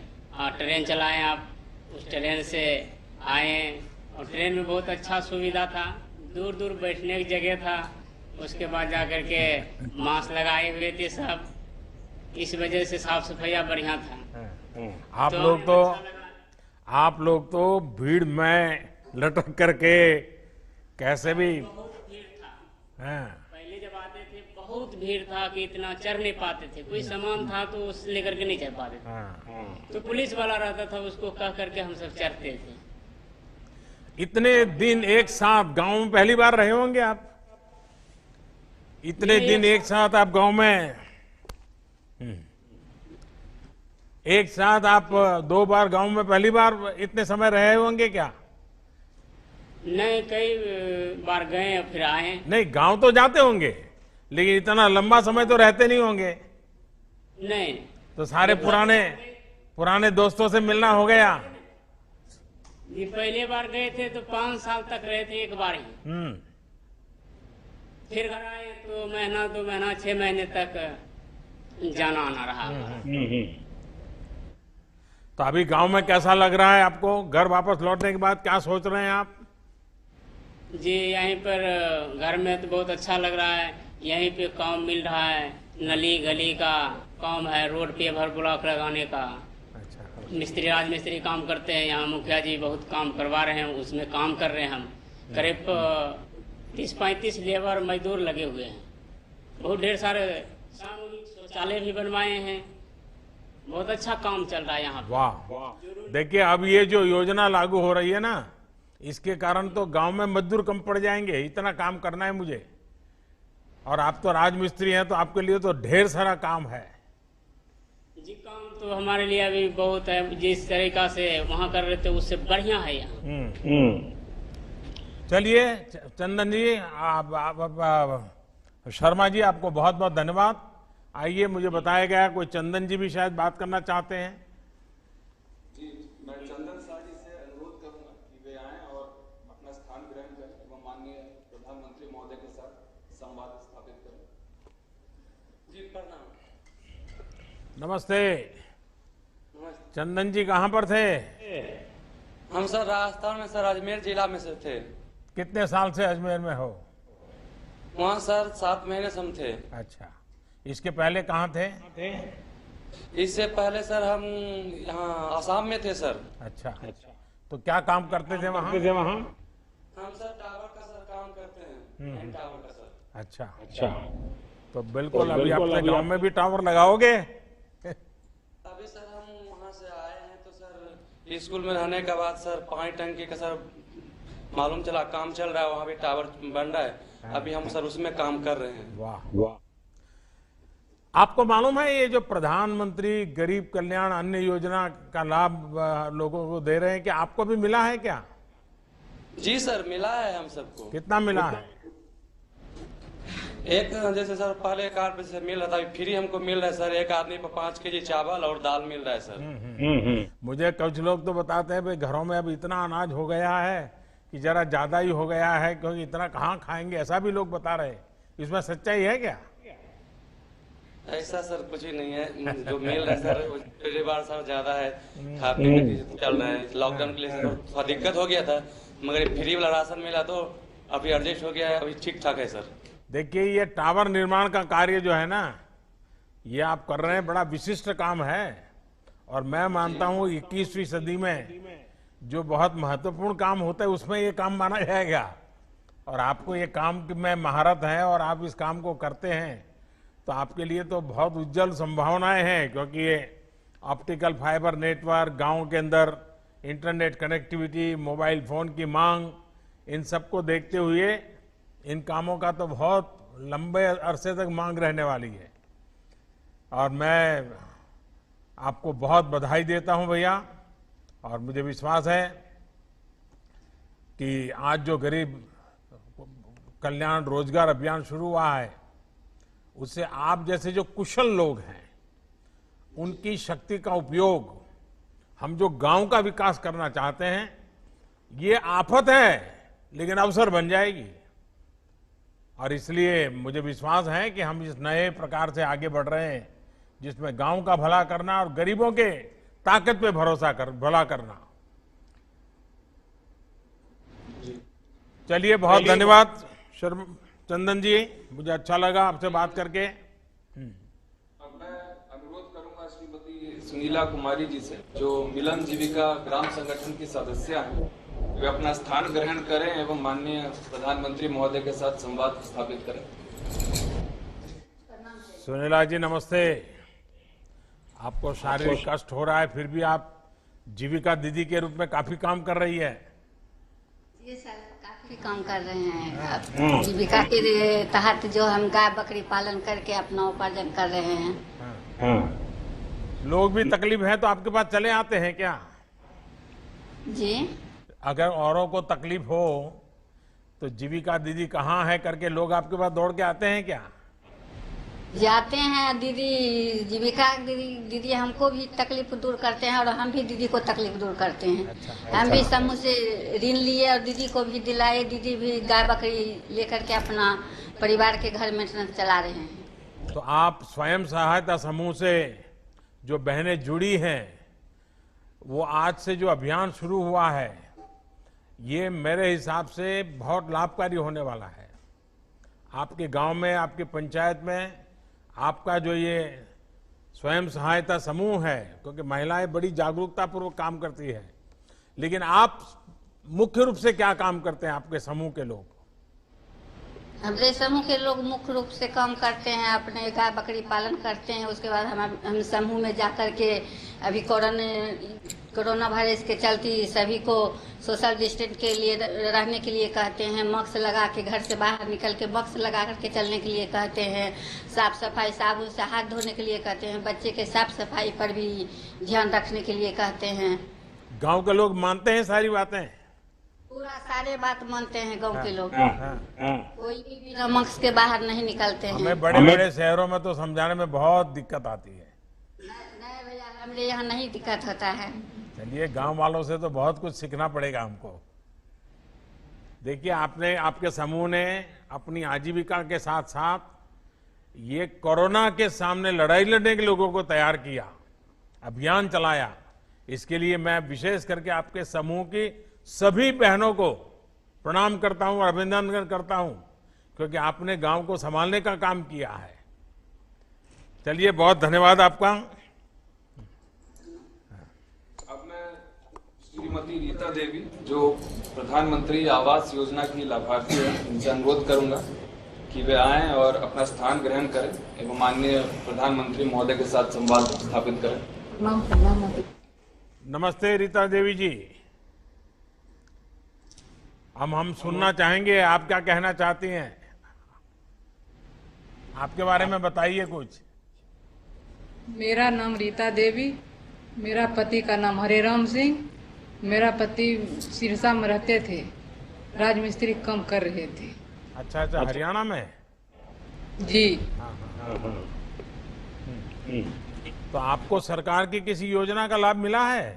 ट्रेन चलाए, आप उस ट्रेन से आए और ट्रेन में बहुत अच्छा सुविधा था, दूर दूर बैठने की जगह था, उसके बाद जाकर के मास्क लगाए हुए थे सब, इस वजह से साफ सफाई बढ़िया था।
आप लोग तो भीड़ में लटक करके कैसे भी
पहले जब आते थे बहुत भीड़ था कि इतना चढ़ नहीं पाते थे, कोई सामान था तो उस लेकर के नहीं चढ़ पाते थे, तो पुलिस वाला रहता था, उसको कह करके हम सब चढ़ते थे।
इतने दिन एक साथ गांव में पहली बार रहे होंगे आप? इतने दिन एक साथ आप गांव में, एक साथ आप 2 बार गांव में पहली बार इतने समय रहे होंगे क्या?
नहीं, कई बार गए और फिर आए।
नहीं, गांव तो जाते होंगे लेकिन इतना लंबा समय तो रहते नहीं होंगे।
नहीं,
तो सारे पुराने दोस्तों से मिलना हो गया?
ये पहले बार गए थे तो 5 साल तक रहे थे एक बार ही, फिर घर आए तो महीना 2 महीना 6 महीने तक जाना आना रहा।
तो अभी गांव में कैसा लग रहा है आपको? घर वापस लौटने के बाद क्या सोच रहे हैं आप?
जी यहीं पर घर में तो बहुत अच्छा लग रहा है, यहीं पे काम मिल रहा है, नली गली का काम है, रोड पे भर ब्लॉक लगाने का। मिस्त्री राजमिस्त्री काम करते हैं यहाँ, मुखिया जी बहुत काम करवा रहे हैं, उसमें काम कर रहे हैं हम। करीब 30-35 लेबर मजदूर लगे हुए हैं, बहुत ढेर सारे सामूहिक शौचालय भी बनवाए हैं, बहुत अच्छा काम चल रहा है यहाँ।
वाह, देखिए अब ये जो योजना लागू हो रही है ना, इसके कारण तो गांव में मजदूर कम पड़ जाएंगे, इतना काम करना है मुझे। और आप तो राजमिस्त्री हैं तो आपके लिए तो ढेर सारा काम है।
जी काम तो हमारे लिए अभी बहुत है, जिस तरीका से वहाँ कर रहे थे उससे बढ़िया है यहाँ।
चलिए चंदन जी, शर्मा जी, आपको बहुत बहुत धन्यवाद। आइए, मुझे बताया गया कोई चंदन जी भी शायद बात करना चाहते हैं।
जी, मैं चंदन शाह जी से अनुरोध करूंगा कि वे आएं और अपना स्थान ग्रहण करें एवं माननीय प्रधानमंत्री महोदय के साथ संवाद स्थापित करें। जी प्रणाम।
नमस्ते। चंदन जी कहाँ पर थे?
हम सर राजस्थान में, सर अजमेर जिला में से थे।
कितने साल से अजमेर में हो?
वहाँ सर 7 महीने से हम थे।
अच्छा, इसके पहले कहाँ थे?
इससे पहले सर हम यहाँ आसाम में थे सर।
अच्छा, तो क्या काम करते थे वहाँ?
हम सर टावर का सर काम करते हैं, टावर का सर।
अच्छा, तो बिल्कुल अभी अपने गांव में भी टावर लगाओगे?
अभी सर हम वहाँ से आए हैं तो सर स्कूल में रहने के बाद सर पानी टंकी का सर मालूम चला काम चल रहा है, वहाँ भी टावर बन रहा है, अभी हम सर उसमें काम कर रहे हैं।
वाह। आपको मालूम है ये जो प्रधानमंत्री गरीब कल्याण अन्न योजना का लाभ लोगों को दे रहे हैं, कि आपको भी मिला है क्या?
जी सर, मिला है हम सबको।
कितना मिला है?
एक जैसे सर पहले कार्ड से मिल रहा था, अभी फ्री हमको मिल रहा है सर, एक आदमी पर 5 केजी चावल और दाल मिल रहा है सर।
मुझे कुछ लोग तो बताते हैं भाई घरों में अब इतना अनाज हो गया है कि जरा ज्यादा ही हो गया है, क्योंकि इतना कहाँ खाएंगे, ऐसा भी लोग बता रहे हैं। इसमें सच्चाई है क्या?
ऐसा सर कुछ ही नहीं है, जो मिल रहा है सर पिछली बार सर ज्यादा है, खा पीने की चल रहा है। लॉकडाउन के लिए सर थोड़ा दिक्कत हो गया था, मगर फ्री वाला राशन मिला तो अभी एडजस्ट हो गया है, अभी ठीक ठाक है सर।
देखिए ये टावर निर्माण का कार्य जो है ना, ये आप कर रहे हैं, बड़ा विशिष्ट काम है, और मैं मानता हूँ 21वीं सदी में जो बहुत महत्वपूर्ण काम होता है उसमें ये काम माना जाएगा। और आपको ये काम में महारत है और आप इस काम को करते हैं, तो आपके लिए तो बहुत उज्जवल संभावनाएं हैं, क्योंकि ये ऑप्टिकल फाइबर नेटवर्क, गांव के अंदर इंटरनेट कनेक्टिविटी, मोबाइल फोन की मांग, इन सबको देखते हुए इन कामों का तो बहुत लंबे अरसे तक मांग रहने वाली है। और मैं आपको बहुत बधाई देता हूं भैया, और मुझे विश्वास है कि आज जो गरीब कल्याण रोजगार अभियान शुरू हुआ है, उससे आप जैसे जो कुशल लोग हैं उनकी शक्ति का उपयोग, हम जो गांव का विकास करना चाहते हैं, ये आफत है लेकिन अवसर बन जाएगी। और इसलिए मुझे विश्वास है कि हम इस नए प्रकार से आगे बढ़ रहे हैं, जिसमें गांव का भला करना और गरीबों के ताकत पे भरोसा भला करना। चलिए, बहुत धन्यवाद चंदन जी, मुझे अच्छा लगा आपसे बात करके।
अब मैं अनुरोध करूंगा श्रीमती सुनीला कुमारी जी से, जो मिलन जीविका ग्राम संगठन की सदस्य हैं, वे अपना स्थान ग्रहण करें एवं माननीय प्रधानमंत्री महोदय के साथ संवाद स्थापित करें।
सुनीला जी नमस्ते। आपको शारीरिक कष्ट हो रहा है, फिर भी आप जीविका दीदी के रूप में काफी काम कर रही है।
ये सर काफी काम कर रहे हैं। जीविका के तहत जो हम गाय बकरी पालन करके अपना उपार्जन कर रहे हैं।
लोग भी तकलीफ है तो आपके पास चले आते हैं क्या?
जी,
अगर औरों को तकलीफ हो तो जीविका दीदी कहाँ है करके लोग आपके पास दौड़ के आते हैं क्या?
जाते हैं दीदी, जीविका दीदी हमको भी तकलीफ दूर करते हैं और हम भी दीदी को तकलीफ दूर करते हैं। हम भी समूह से ऋण लिए और दीदी को भी दिलाए, दीदी भी गाय बकरी लेकर के अपना परिवार के घर में चला रहे हैं।
तो आप स्वयं सहायता समूह से जो बहनें जुड़ी हैं, वो आज से जो अभियान शुरू हुआ है, ये मेरे हिसाब से बहुत लाभकारी होने वाला है। आपके गांव में, आपके पंचायत में आपका जो ये स्वयं सहायता समूह है, क्योंकि महिलाएं बड़ी जागरूकता पूर्वक काम करती है, लेकिन आप मुख्य रूप से क्या काम करते हैं? आपके समूह के लोग,
हमारे समूह के लोग मुख्य रूप से काम करते हैं, अपने गाय बकरी पालन करते हैं। उसके बाद हम समूह में जाकर के अभी कोरोना वायरस के चलते सभी को सोशल डिस्टेंस के लिए रहने के लिए कहते हैं, मास्क लगा के घर से बाहर निकल के मास्क लगा करके चलने के लिए कहते हैं, साफ सफाई साबुन से हाथ धोने के लिए कहते हैं, बच्चे के साफ सफाई पर भी ध्यान रखने के लिए कहते हैं।
गांव के लोग मानते हैं सारी बातें?
पूरा सारे बात मानते हैं गांव के लोग। कोई भी बिना मास्क के बाहर नहीं निकलते हैं।
हमें बड़े बड़े शहरों में तो समझाने में बहुत दिक्कत आती है।
नहीं भैया, हमारे यहाँ नहीं दिक्कत होता है।
चलिए, गांव वालों से तो बहुत कुछ सीखना पड़ेगा हमको। देखिए, आपके समूह ने अपनी आजीविका के साथ साथ ये कोरोना के सामने लड़ाई लड़ने के लोगों को तैयार किया, अभियान चलाया। इसके लिए मैं विशेष करके आपके समूह की सभी बहनों को प्रणाम करता हूं और अभिनंदन करता हूं, क्योंकि आपने गांव को संभालने का काम किया है। चलिए, बहुत धन्यवाद आपका।
देवी जो प्रधानमंत्री आवास योजना की लाभार्थी है, इनसे अनुरोध करूंगा कि वे आएं और अपना स्थान ग्रहण करें एवं माननीय प्रधानमंत्री महोदय के साथ संवाद स्थापित करें।
नमस्ते रीता देवी जी, हम सुनना चाहेंगे आप क्या कहना चाहती हैं, आपके बारे में बताइए कुछ।
मेरा नाम रीता देवी, मेरा पति का नाम हरेराम सिंह। मेरा पति सिरसा में रहते थे, राजमिस्त्री काम कर रहे थे।
अच्छा, हरियाणा में
जी।
तो आपको सरकार की किसी योजना का लाभ मिला है?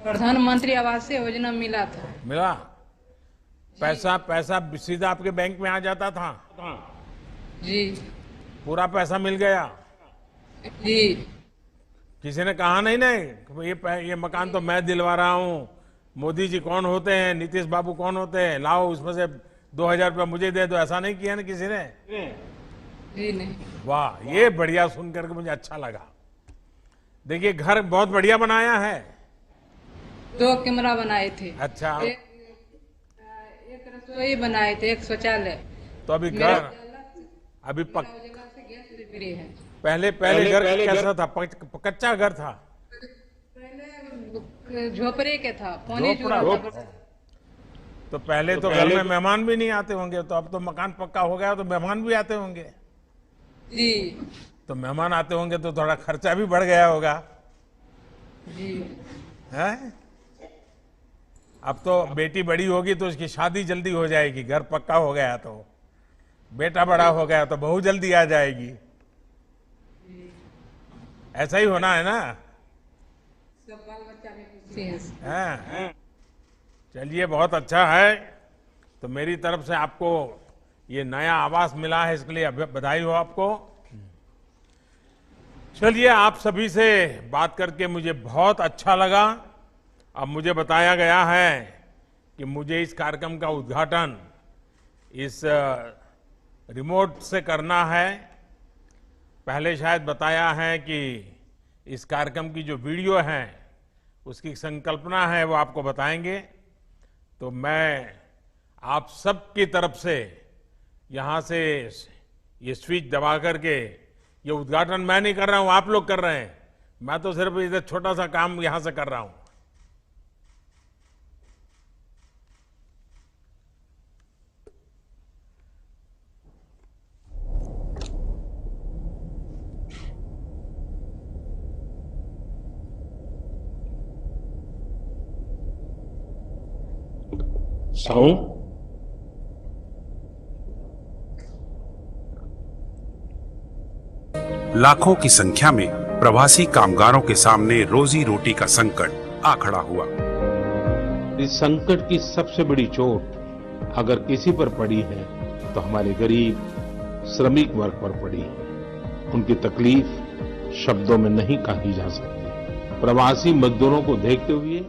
प्रधानमंत्री आवास योजना मिला था।
मिला? पैसा सीधा आपके बैंक में आ जाता था?
जी।
पूरा पैसा मिल गया?
जी।
किसी ने कहा नहीं ये मकान तो मैं दिलवा रहा हूँ, मोदी जी कौन होते हैं, नीतीश बाबू कौन होते हैं, लाओ उसमें से 2000 रुपया मुझे दे दो, ऐसा नहीं किया ना किसी ने?
जी नहीं।
वाह, ये बढ़िया सुन करके मुझे अच्छा लगा। देखिए, घर बहुत बढ़िया बनाया है।
2 कमरा बनाए थे।
अच्छा।
एक रसोई बनाए थे, एक शौचालय।
तो अभी घर अभी पहले घर कैसा था? कच्चा घर था?
पहले झोपड़े के था, पानी
तो पहले तो घर में मेहमान भी नहीं आते होंगे, तो अब तो मकान पक्का हो गया तो मेहमान भी आते होंगे।
जी।
तो मेहमान आते होंगे तो थोड़ा खर्चा भी बढ़ गया होगा।
जी।
है? अब तो बेटी बड़ी होगी तो उसकी शादी जल्दी हो जाएगी, घर पक्का हो गया तो। बेटा बड़ा हो गया तो बहू जल्दी आ जाएगी। ऐसा ही होना है ना?
सब बाल बच्चा भी खुशी है।
चलिए, बहुत अच्छा है। तो मेरी तरफ से आपको ये नया आवास मिला है, इसके लिए बधाई हो आपको। चलिए, आप सभी से बात करके मुझे बहुत अच्छा लगा। अब मुझे बताया गया है कि मुझे इस कार्यक्रम का उद्घाटन इस रिमोट से करना है। पहले शायद बताया है कि इस कार्यक्रम की जो वीडियो है उसकी संकल्पना है वो आपको बताएंगे। तो मैं आप सबकी तरफ से यहाँ से ये स्विच दबा करके, ये उद्घाटन मैं नहीं कर रहा हूँ, आप लोग कर रहे हैं, मैं तो सिर्फ इधर छोटा सा काम यहाँ से कर रहा हूँ।
लाखों की संख्या में प्रवासी कामगारों के सामने रोजी रोटी का संकट आ खड़ा हुआ।
इस संकट की सबसे बड़ी चोट अगर किसी पर पड़ी है तो हमारे गरीब श्रमिक वर्ग पर पड़ी है। उनकी तकलीफ शब्दों में नहीं कही जा सकती। प्रवासी मजदूरों को देखते हुए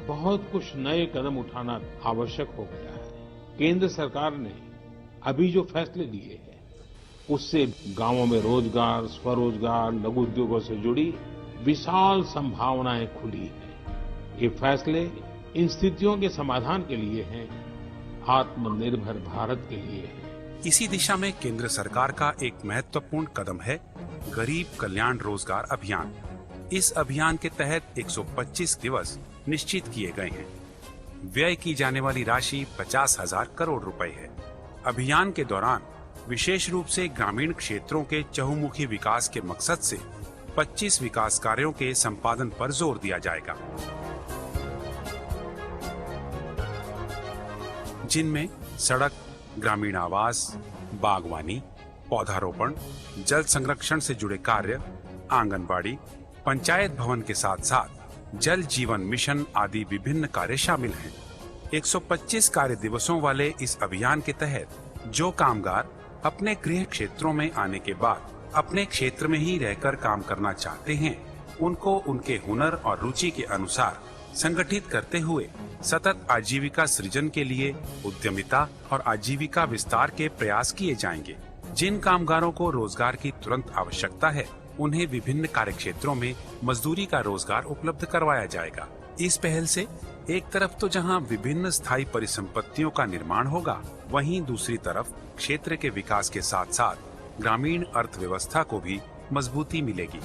बहुत कुछ नए कदम उठाना आवश्यक हो गया है। केंद्र सरकार ने अभी जो फैसले लिए हैं उससे गांवों में रोजगार, स्वरोजगार, लघु उद्योगों से जुड़ी विशाल संभावनाएं खुली हैं। ये फैसले इन स्थितियों के समाधान के लिए हैं, आत्मनिर्भर भारत के लिए है।
इसी दिशा में केंद्र सरकार का एक महत्वपूर्ण कदम है गरीब कल्याण रोजगार अभियान। इस अभियान के तहत 125 दिवस निश्चित किए गए हैं। व्यय की जाने वाली राशि 50,000 करोड़ रुपए है। अभियान के दौरान विशेष रूप से ग्रामीण क्षेत्रों के चहुमुखी विकास के मकसद से 25 विकास कार्यों के संपादन पर जोर दिया जाएगा, जिनमें सड़क, ग्रामीण आवास, बागवानी, पौधारोपण, जल संरक्षण से जुड़े कार्य, आंगनबाड़ी, पंचायत भवन के साथ साथ जल जीवन मिशन आदि विभिन्न कार्य शामिल हैं। 125 कार्य दिवसों वाले इस अभियान के तहत जो कामगार अपने गृह क्षेत्रों में आने के बाद अपने क्षेत्र में ही रहकर काम करना चाहते हैं, उनको उनके हुनर और रुचि के अनुसार संगठित करते हुए सतत आजीविका सृजन के लिए उद्यमिता और आजीविका विस्तार के प्रयास किए जाएंगे। जिन कामगारों को रोजगार की तुरंत आवश्यकता है, उन्हें विभिन्न कार्य क्षेत्रों में मजदूरी का रोजगार उपलब्ध करवाया जाएगा। इस पहल से एक तरफ तो जहां विभिन्न स्थायी परिसंपत्तियों का निर्माण होगा, वहीं दूसरी तरफ क्षेत्र के विकास के साथ साथ ग्रामीण अर्थव्यवस्था को भी मजबूती मिलेगी।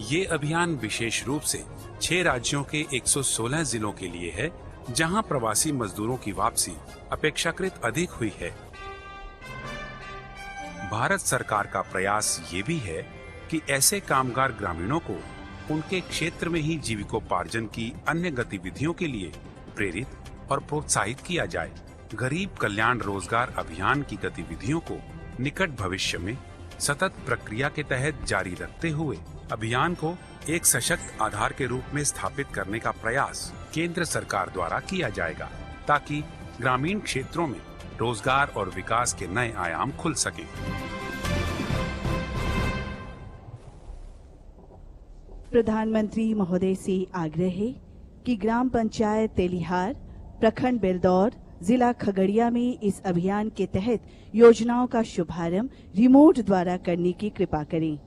ये अभियान विशेष रूप से 6 राज्यों के 116 जिलों के लिए है, जहां प्रवासी मजदूरों की वापसी अपेक्षाकृत अधिक हुई है। भारत सरकार का प्रयास ये भी है कि ऐसे कामगार ग्रामीणों को उनके क्षेत्र में ही जीविकोपार्जन की अन्य गतिविधियों के लिए प्रेरित और प्रोत्साहित किया जाए। गरीब कल्याण रोजगार अभियान की गतिविधियों को निकट भविष्य में सतत प्रक्रिया के तहत जारी रखते हुए अभियान को एक सशक्त आधार के रूप में स्थापित करने का प्रयास केंद्र सरकार द्वारा किया जाएगा, ताकि ग्रामीण क्षेत्रों में रोजगार और विकास के नए आयाम खुल सकें।
प्रधानमंत्री महोदय से आग्रह है कि ग्राम पंचायत तेलिहार, प्रखंड बेलदौर, जिला खगड़िया में इस अभियान के तहत योजनाओं का शुभारंभ रिमोट द्वारा करने की कृपा करें।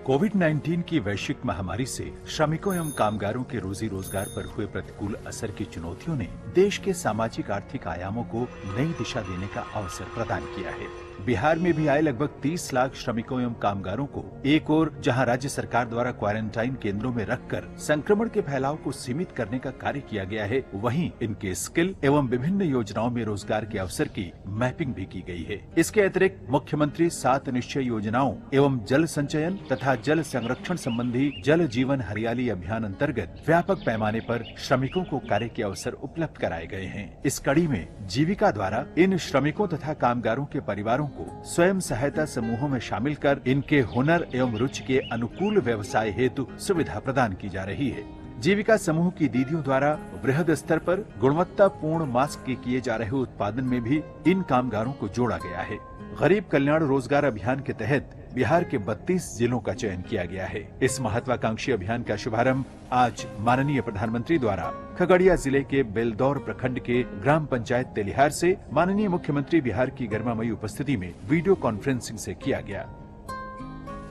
कोविड-19 की वैश्विक महामारी से श्रमिकों एवं कामगारों के रोजी रोजगार पर हुए प्रतिकूल असर की चुनौतियों ने देश के सामाजिक आर्थिक आयामों को नई दिशा देने का अवसर प्रदान किया है। बिहार में भी आए लगभग 30 लाख श्रमिकों एवं कामगारों को एक ओर जहां राज्य सरकार द्वारा क्वारंटाइन केंद्रों में रखकर संक्रमण के फैलाव को सीमित करने का कार्य किया गया है, वहीं इनके स्किल एवं विभिन्न योजनाओं में रोजगार के अवसर की मैपिंग भी की गई है। इसके अतिरिक्त मुख्यमंत्री 7 निश्चय योजनाओं एवं जल संचयन तथा जल संरक्षण संबंधी जल जीवन हरियाली अभियान अंतर्गत व्यापक पैमाने पर श्रमिकों को कार्य के अवसर उपलब्ध कराए गए हैं। इस कड़ी में जीविका द्वारा इन श्रमिकों तथा कामगारों के परिवारों को स्वयं सहायता समूहों में शामिल कर इनके हुनर एवं रुचि के अनुकूल व्यवसाय हेतु सुविधा प्रदान की जा रही है। जीविका समूह की दीदियों द्वारा वृहद स्तर पर गुणवत्तापूर्ण मास्क के किए जा रहे उत्पादन में भी इन कामगारों को जोड़ा गया है। गरीब कल्याण रोजगार अभियान के तहत बिहार के 32 जिलों का चयन किया गया है। इस महत्वाकांक्षी अभियान का शुभारंभ आज माननीय प्रधानमंत्री द्वारा खगड़िया जिले के बेलदौर प्रखंड के ग्राम पंचायत तेलिहार से माननीय मुख्यमंत्री बिहार की गरिमामयी उपस्थिति में वीडियो कॉन्फ्रेंसिंग से किया गया।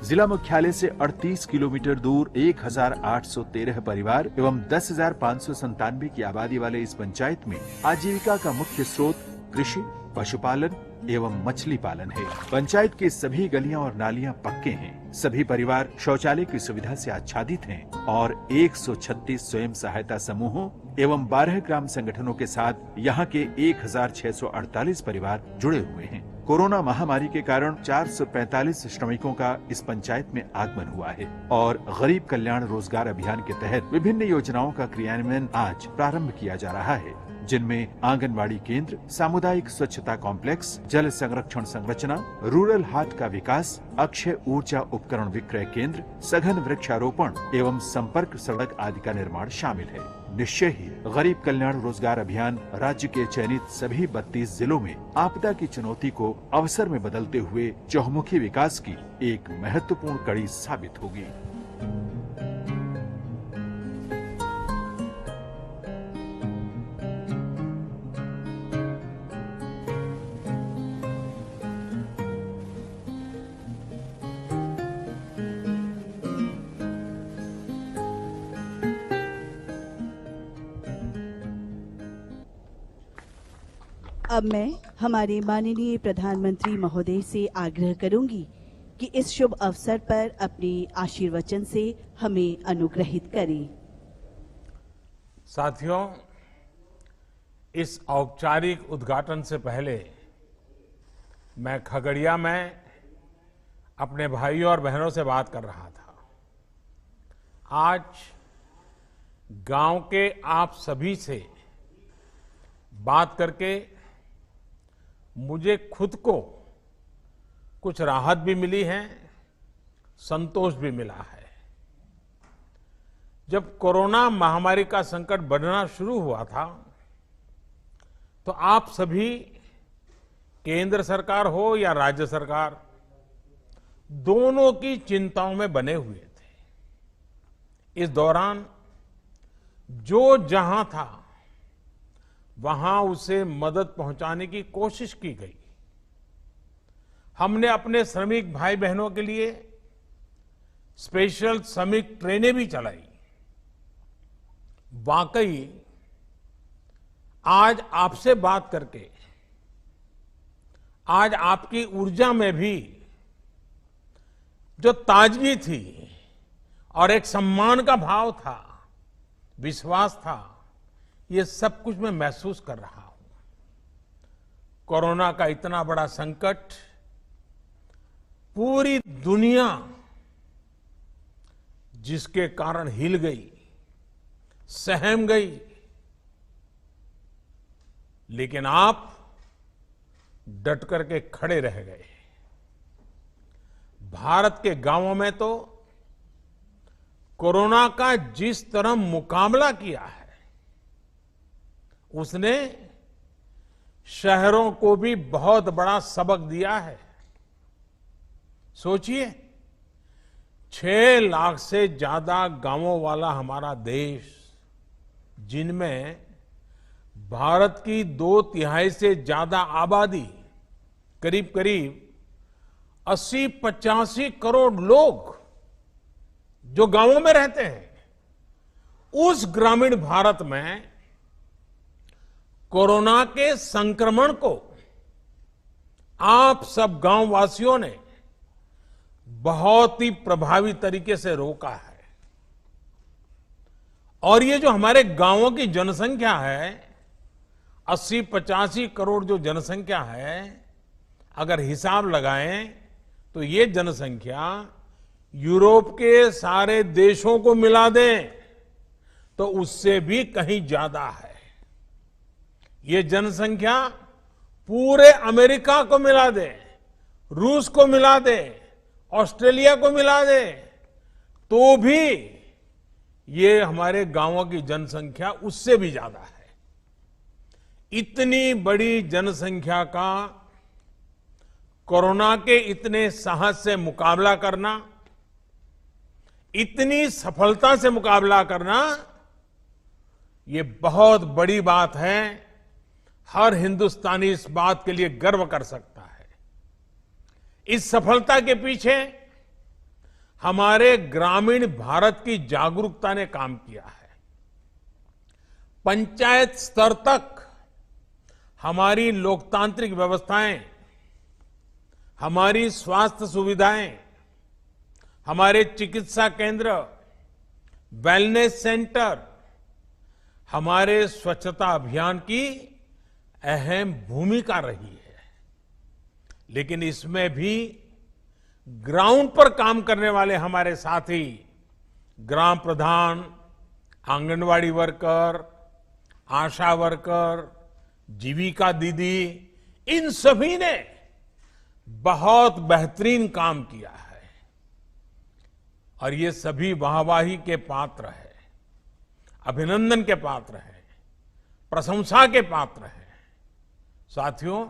जिला मुख्यालय से 38 किलोमीटर दूर 1813 परिवार एवं 10,597 की आबादी वाले इस पंचायत में आजीविका का मुख्य स्रोत कृषि, पशुपालन एवं मछली पालन है। पंचायत की सभी गलियां और नालियां पक्के हैं। सभी परिवार शौचालय की सुविधा से आच्छादित हैं और 136 स्वयं सहायता समूहों एवं 12 ग्राम संगठनों के साथ यहाँ के 1648 परिवार जुड़े हुए हैं। कोरोना महामारी के कारण 445 श्रमिकों का इस पंचायत में आगमन हुआ है और गरीब कल्याण रोजगार अभियान के तहत विभिन्न योजनाओं का क्रियान्वयन आज प्रारंभ किया जा रहा है, जिनमें आंगनबाड़ी केंद्र, सामुदायिक स्वच्छता कॉम्प्लेक्स, जल संरक्षण संरचना, रूरल हाट का विकास, अक्षय ऊर्जा उपकरण विक्रय केंद्र, सघन वृक्षारोपण एवं संपर्क सड़क आदि का निर्माण शामिल है। निश्चय ही गरीब कल्याण रोजगार अभियान राज्य के चयनित सभी 32 जिलों में आपदा की चुनौती को अवसर में बदलते हुए चहुमुखी विकास की एक महत्वपूर्ण कड़ी साबित होगी।
अब मैं हमारे माननीय प्रधानमंत्री महोदय से आग्रह करूंगी कि इस शुभ अवसर पर अपने आशीर्वचन से हमें अनुग्रहित करें।
साथियों, इस औपचारिक उद्घाटन से पहले मैं खगड़िया में अपने भाइयों और बहनों से बात कर रहा था। आज गांव के आप सभी से बात करके मुझे खुद को कुछ राहत भी मिली है, संतोष भी मिला है। जब कोरोना महामारी का संकट बढ़ना शुरू हुआ था तो आप सभी, केंद्र सरकार हो या राज्य सरकार, दोनों की चिंताओं में बने हुए थे। इस दौरान जो जहां था वहां उसे मदद पहुंचाने की कोशिश की गई। हमने अपने श्रमिक भाई बहनों के लिए स्पेशल श्रमिक ट्रेनें भी चलाई। वाकई आज आपसे बात करके, आज आपकी ऊर्जा में भी जो ताजगी थी और एक सम्मान का भाव था, विश्वास था, ये सब कुछ मैं महसूस कर रहा हूं। कोरोना का इतना बड़ा संकट, पूरी दुनिया जिसके कारण हिल गई, सहम गई, लेकिन आप डट करके खड़े रह गए। भारत के गांवों में तो कोरोना का जिस तरह मुकाबला किया है, उसने शहरों को भी बहुत बड़ा सबक दिया है। सोचिए, 6 लाख से ज्यादा गांवों वाला हमारा देश, जिनमें भारत की 2/3 से ज्यादा आबादी, करीब करीब 80-85 करोड़ लोग जो गांवों में रहते हैं, उस ग्रामीण भारत में कोरोना के संक्रमण को आप सब गांव वासियों ने बहुत ही प्रभावी तरीके से रोका है। और ये जो हमारे गांवों की जनसंख्या है, 80-85 करोड़ जो जनसंख्या है, अगर हिसाब लगाएं तो ये जनसंख्या यूरोप के सारे देशों को मिला दें तो उससे भी कहीं ज्यादा है। ये जनसंख्या पूरे अमेरिका को मिला दे, रूस को मिला दे, ऑस्ट्रेलिया को मिला दे, तो भी ये हमारे गांवों की जनसंख्या उससे भी ज्यादा है। इतनी बड़ी जनसंख्या का कोरोना के इतने साहस से मुकाबला करना, इतनी सफलता से मुकाबला करना, ये बहुत बड़ी बात है। हर हिंदुस्तानी इस बात के लिए गर्व कर सकता है। इस सफलता के पीछे हमारे ग्रामीण भारत की जागरूकता ने काम किया है। पंचायत स्तर तक हमारी लोकतांत्रिक व्यवस्थाएं, हमारी स्वास्थ्य सुविधाएं, हमारे चिकित्सा केंद्र, वेलनेस सेंटर, हमारे स्वच्छता अभियान की अहम भूमिका रही है। लेकिन इसमें भी ग्राउंड पर काम करने वाले हमारे साथी, ग्राम प्रधान, आंगनवाड़ी वर्कर, आशा वर्कर, जीविका दीदी, इन सभी ने बहुत बेहतरीन काम किया है और ये सभी वाहवाही के पात्र है, अभिनंदन के पात्र है, प्रशंसा के पात्र है। साथियों,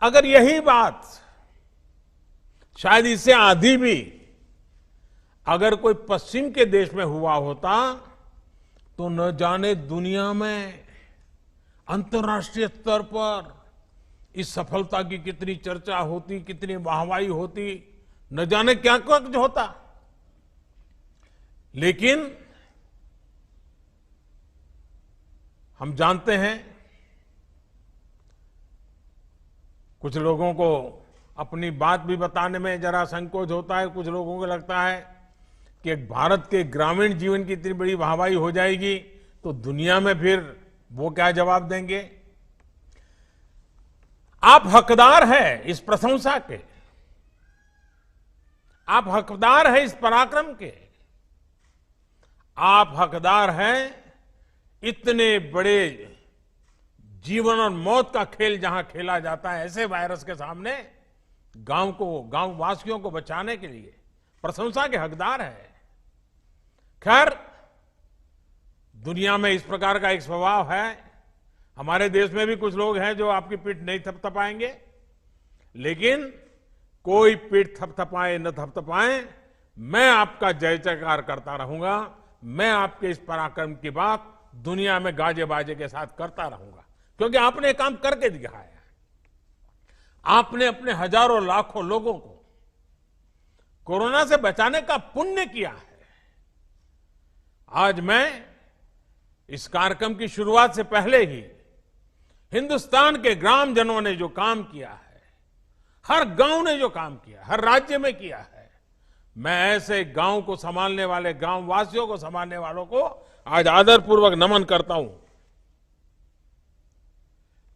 अगर यही बात शायद इससे आधी भी अगर कोई पश्चिम के देश में हुआ होता तो न जाने दुनिया में अंतर्राष्ट्रीय स्तर पर इस सफलता की कितनी चर्चा होती, कितनी वाहवाही होती, न जाने क्या कुछ होता। लेकिन हम जानते हैं, कुछ लोगों को अपनी बात भी बताने में जरा संकोच होता है। कुछ लोगों को लगता है कि भारत के ग्रामीण जीवन की इतनी बड़ी वाहवाही हो जाएगी तो दुनिया में फिर वो क्या जवाब देंगे। आप हकदार हैं इस प्रशंसा के, आप हकदार हैं इस पराक्रम के, आप हकदार हैं इतने बड़े जीवन और मौत का खेल जहां खेला जाता है, ऐसे वायरस के सामने गांव वासियों को बचाने के लिए प्रशंसा के हकदार है। खैर, दुनिया में इस प्रकार का एक स्वभाव है। हमारे देश में भी कुछ लोग हैं जो आपकी पीठ नहीं थपथपाएंगे, लेकिन कोई पीठ थपथपाए न थपथपाए, मैं आपका जय जयकार करता रहूंगा। मैं आपके इस पराक्रम की बात दुनिया में गाजे बाजे के साथ करता रहूंगा, क्योंकि आपने काम करके दिखाया है। आपने अपने हजारों लाखों लोगों को कोरोना से बचाने का पुण्य किया है। आज मैं इस कार्यक्रम की शुरुआत से पहले ही हिंदुस्तान के ग्रामजनों ने जो काम किया है, हर गांव ने जो काम किया, हर राज्य में किया है, मैं ऐसे गांव को संभालने वाले, गांव वासियों को संभालने वालों को आज आदरपूर्वक नमन करता हूं।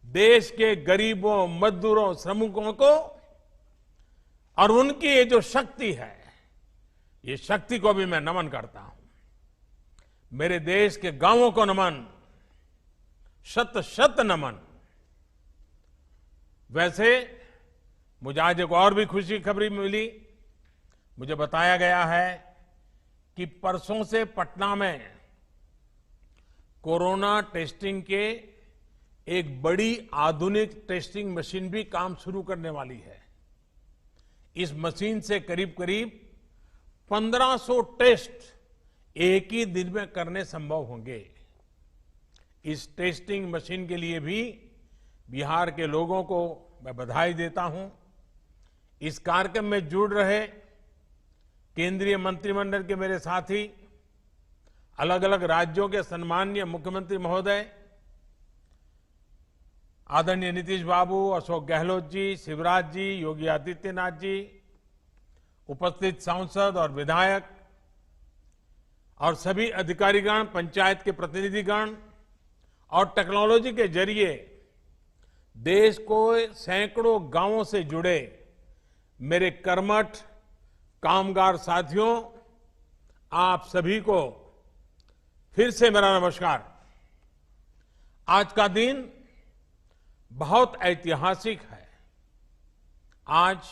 देश के गरीबों, मजदूरों, श्रमिकों को और उनकी ये जो शक्ति है, ये शक्ति को भी मैं नमन करता हूं। मेरे देश के गांवों को नमन, शत शत नमन। वैसे मुझे आज एक और भी खुशी खबरी मिली। मुझे बताया गया है कि परसों से पटना में कोरोना टेस्टिंग के एक बड़ी आधुनिक टेस्टिंग मशीन भी काम शुरू करने वाली है। इस मशीन से करीब करीब 1500 टेस्ट एक ही दिन में करने संभव होंगे। इस टेस्टिंग मशीन के लिए भी बिहार के लोगों को मैं बधाई देता हूं। इस कार्यक्रम में जुड़ रहे केंद्रीय मंत्रिमंडल के मेरे साथी, अलग अलग राज्यों के सम्माननीय मुख्यमंत्री महोदय, आदरणीय नीतीश बाबू, अशोक गहलोत जी, शिवराज जी, योगी आदित्यनाथ जी, उपस्थित सांसद और विधायक और सभी अधिकारीगण, पंचायत के प्रतिनिधिगण और टेक्नोलॉजी के जरिए देश को सैकड़ों गांवों से जुड़े मेरे कर्मठ कामगार साथियों, आप सभी को फिर से मेरा नमस्कार। आज का दिन बहुत ऐतिहासिक है। आज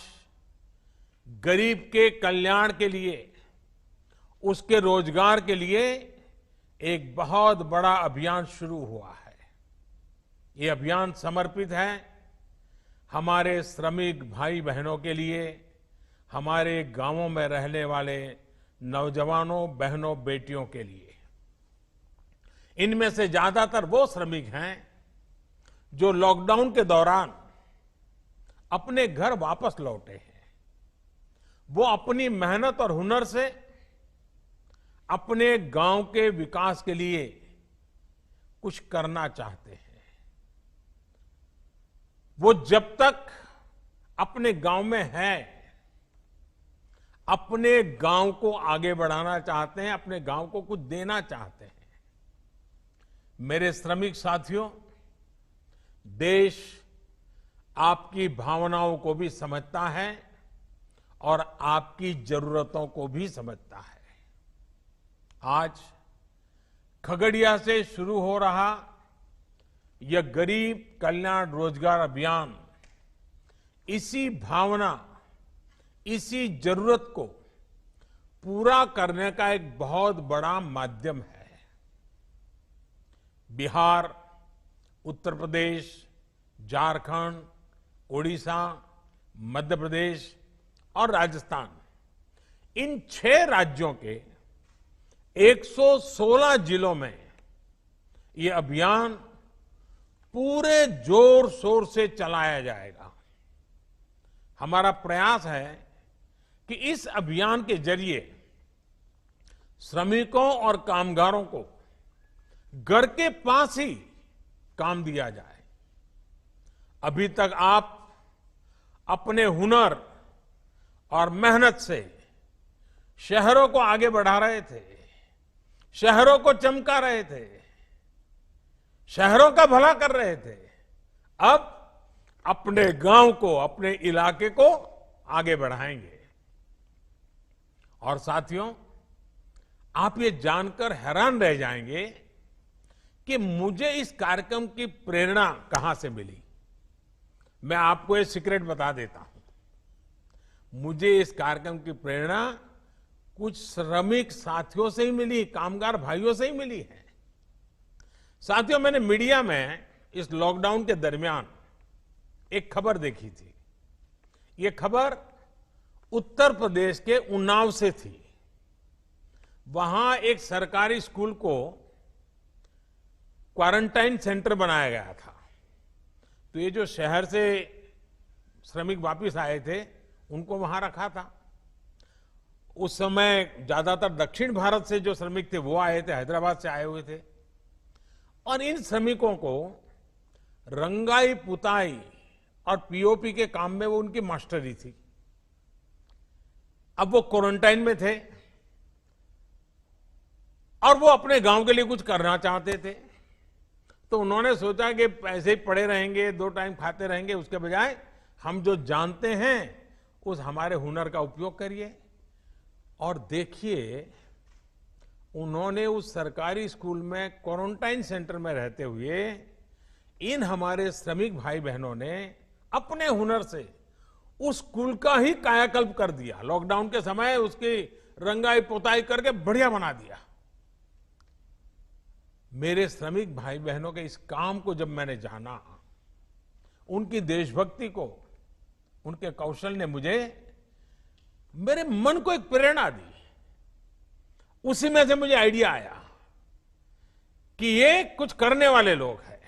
गरीब के कल्याण के लिए, उसके रोजगार के लिए एक बहुत बड़ा अभियान शुरू हुआ है। ये अभियान समर्पित है हमारे श्रमिक भाई बहनों के लिए, हमारे गांवों में रहने वाले नौजवानों, बहनों, बेटियों के लिए। इनमें से ज्यादातर वो श्रमिक हैं जो लॉकडाउन के दौरान अपने घर वापस लौटे हैं। वो अपनी मेहनत और हुनर से अपने गांव के विकास के लिए कुछ करना चाहते हैं। वो जब तक अपने गांव में है, अपने गांव को आगे बढ़ाना चाहते हैं, अपने गांव को कुछ देना चाहते हैं। मेरे श्रमिक साथियों, देश आपकी भावनाओं को भी समझता है और आपकी जरूरतों को भी समझता है। आज खगड़िया से शुरू हो रहा यह गरीब कल्याण रोजगार अभियान इसी भावना, इसी जरूरत को पूरा करने का एक बहुत बड़ा माध्यम है। बिहार, उत्तर प्रदेश, झारखंड, ओडिशा, मध्य प्रदेश और राजस्थान, इन 6 राज्यों के 116 जिलों में ये अभियान पूरे जोर शोर से चलाया जाएगा। हमारा प्रयास है कि इस अभियान के जरिए श्रमिकों और कामगारों को घर के पास ही काम दिया जाए। अभी तक आप अपने हुनर और मेहनत से शहरों को आगे बढ़ा रहे थे, शहरों को चमका रहे थे, शहरों का भला कर रहे थे। अब अपने गांव को, अपने इलाके को आगे बढ़ाएंगे। और साथियों, आप ये जानकर हैरान रह जाएंगे कि मुझे इस कार्यक्रम की प्रेरणा कहां से मिली। मैं आपको ये सीक्रेट बता देता हूं। मुझे इस कार्यक्रम की प्रेरणा कुछ श्रमिक साथियों से ही मिली, कामगार भाइयों से ही मिली है। साथियों, मैंने मीडिया में इस लॉकडाउन के दरमियान एक खबर देखी थी। ये खबर उत्तर प्रदेश के उन्नाव से थी। वहां एक सरकारी स्कूल को क्वारंटाइन सेंटर बनाया गया था। तो ये जो शहर से श्रमिक वापस आए थे उनको वहां रखा था। उस समय ज्यादातर दक्षिण भारत से जो श्रमिक थे वो आए थे, हैदराबाद से आए हुए थे। और इन श्रमिकों को रंगाई पुताई और पीओपी के काम में वो उनकी मास्टरी थी। अब वो क्वारंटाइन में थे और वो अपने गांव के लिए कुछ करना चाहते थे, तो उन्होंने सोचा कि ऐसे ही पड़े रहेंगे, 2 टाइम खाते रहेंगे, उसके बजाय हम जो जानते हैं उस हमारे हुनर का उपयोग करिए। और देखिए, उन्होंने उस सरकारी स्कूल में क्वारंटाइन सेंटर में रहते हुए इन हमारे श्रमिक भाई बहनों ने अपने हुनर से उस स्कूल का ही कायाकल्प कर दिया। लॉकडाउन के समय उसकी रंगाई पोताई करके बढ़िया बना दिया। मेरे श्रमिक भाई बहनों के इस काम को जब मैंने जाना, उनकी देशभक्ति को, उनके कौशल ने मेरे मन को एक प्रेरणा दी। उसी में से मुझे आइडिया आया कि ये कुछ करने वाले लोग हैं,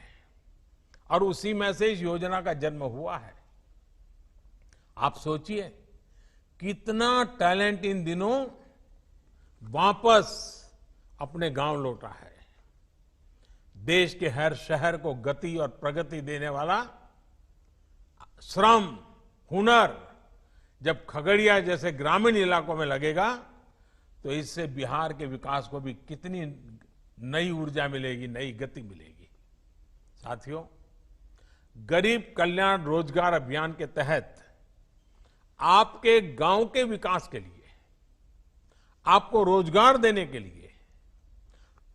और उसी में से इस योजना का जन्म हुआ है। आप सोचिए कितना टैलेंट इन दिनों वापस अपने गांव लौटा है। देश के हर शहर को गति और प्रगति देने वाला श्रम, हुनर जब खगड़िया जैसे ग्रामीण इलाकों में लगेगा तो इससे बिहार के विकास को भी कितनी नई ऊर्जा मिलेगी, नई गति मिलेगी। साथियों, गरीब कल्याण रोजगार अभियान के तहत आपके गांव के विकास के लिए, आपको रोजगार देने के लिए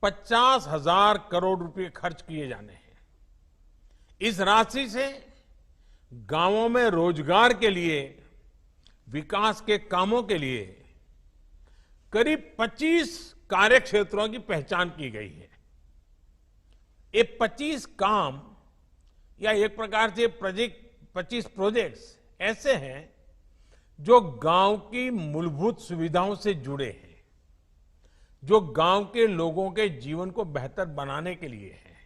50,000 करोड़ रुपए खर्च किए जाने हैं। इस राशि से गांवों में रोजगार के लिए, विकास के कामों के लिए करीब 25 कार्य क्षेत्रों की पहचान की गई है। ये 25 काम या एक प्रकार से 25 प्रोजेक्ट्स ऐसे हैं जो गांव की मूलभूत सुविधाओं से जुड़े हैं, जो गांव के लोगों के जीवन को बेहतर बनाने के लिए है।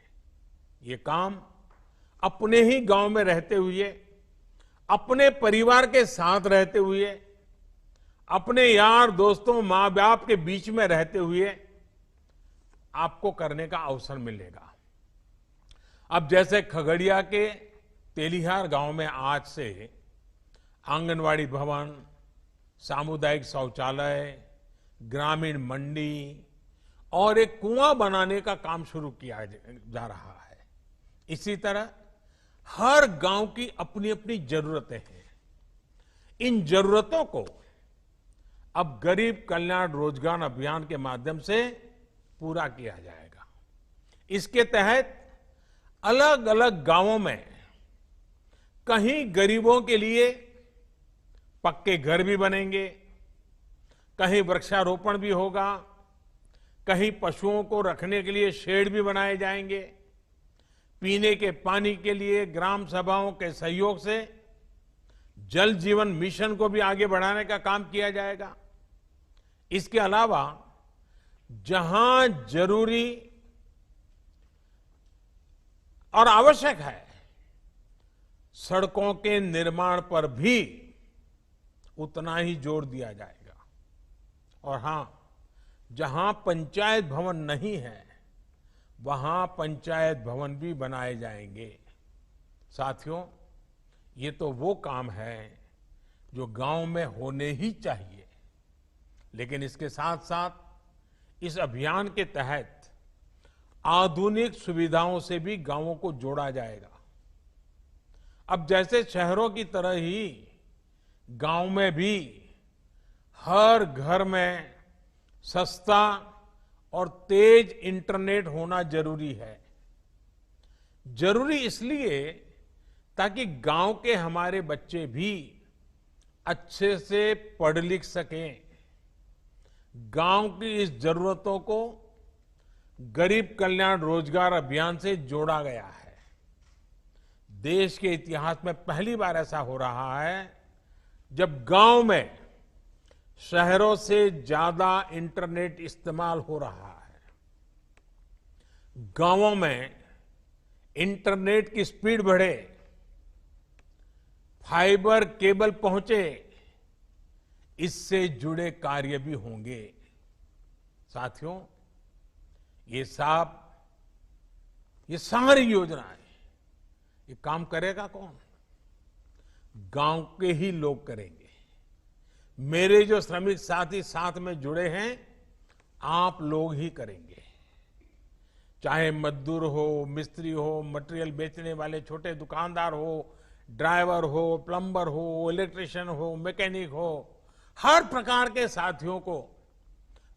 ये काम अपने ही गांव में रहते हुए, अपने परिवार के साथ रहते हुए, अपने यार दोस्तों, मां बाप के बीच में रहते हुए आपको करने का अवसर मिलेगा। अब जैसे खगड़िया के तेलिहार गांव में आज से आंगनवाड़ी भवन, सामुदायिक शौचालय, ग्रामीण मंडी और एक कुआं बनाने का काम शुरू किया जा रहा है। इसी तरह हर गांव की अपनी अपनी जरूरतें हैं। इन जरूरतों को अब गरीब कल्याण रोजगार अभियान के माध्यम से पूरा किया जाएगा। इसके तहत अलग अलग गांवों में कहीं गरीबों के लिए पक्के घर भी बनेंगे, कहीं वृक्षारोपण भी होगा, कहीं पशुओं को रखने के लिए शेड भी बनाए जाएंगे, पीने के पानी के लिए ग्राम सभाओं के सहयोग से जल जीवन मिशन को भी आगे बढ़ाने का काम किया जाएगा। इसके अलावा जहां जरूरी और आवश्यक है, सड़कों के निर्माण पर भी उतना ही जोर दिया जाएगा। और हां, जहां पंचायत भवन नहीं है वहां पंचायत भवन भी बनाए जाएंगे। साथियों, ये तो वो काम है जो गांव में होने ही चाहिए, लेकिन इसके साथ साथ इस अभियान के तहत आधुनिक सुविधाओं से भी गांवों को जोड़ा जाएगा। अब जैसे शहरों की तरह ही गांव में भी हर घर में सस्ता और तेज इंटरनेट होना जरूरी है। जरूरी इसलिए ताकि गांव के हमारे बच्चे भी अच्छे से पढ़ लिख सकें। गांव की इस जरूरतों को गरीब कल्याण रोजगार अभियान से जोड़ा गया है। देश के इतिहास में पहली बार ऐसा हो रहा है जब गांव में शहरों से ज्यादा इंटरनेट इस्तेमाल हो रहा है। गांवों में इंटरनेट की स्पीड बढ़े, फाइबर केबल पहुंचे, इससे जुड़े कार्य भी होंगे। साथियों, ये सारी योजनाएं, ये काम करेगा कौन? गांव के ही लोग करेंगे। मेरे जो श्रमिक साथी साथ में जुड़े हैं, आप लोग ही करेंगे। चाहे मजदूर हो, मिस्त्री हो, मटेरियल बेचने वाले छोटे दुकानदार हो, ड्राइवर हो, प्लम्बर हो, इलेक्ट्रिशियन हो, मैकेनिक हो, हर प्रकार के साथियों को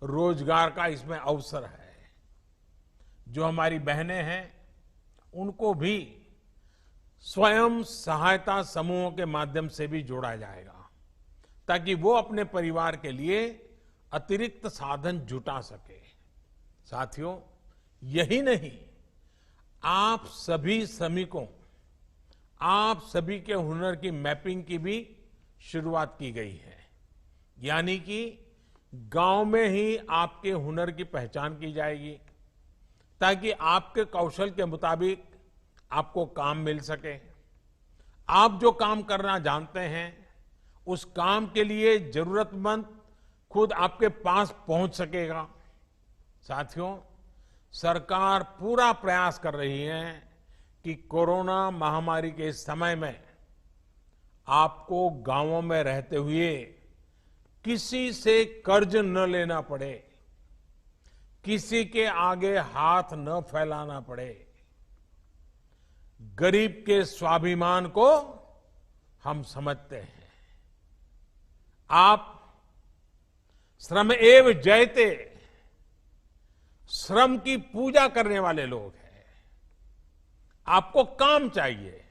रोजगार का इसमें अवसर है। जो हमारी बहनें हैं, उनको भी स्वयं सहायता समूहों के माध्यम से भी जोड़ा जाएगा, ताकि वो अपने परिवार के लिए अतिरिक्त साधन जुटा सके। साथियों, यही नहीं, आप सभी श्रमिकों, आप सभी के हुनर की मैपिंग की भी शुरुआत की गई है। यानी कि गांव में ही आपके हुनर की पहचान की जाएगी, ताकि आपके कौशल के मुताबिक आपको काम मिल सके। आप जो काम करना जानते हैं, उस काम के लिए जरूरतमंद खुद आपके पास पहुंच सकेगा। साथियों, सरकार पूरा प्रयास कर रही है कि कोरोना महामारी के इस समय में आपको गांवों में रहते हुए किसी से कर्ज न लेना पड़े, किसी के आगे हाथ न फैलाना पड़े। गरीब के स्वाभिमान को हम समझते हैं। आप श्रम एव जयते, श्रम की पूजा करने वाले लोग हैं। आपको काम चाहिए,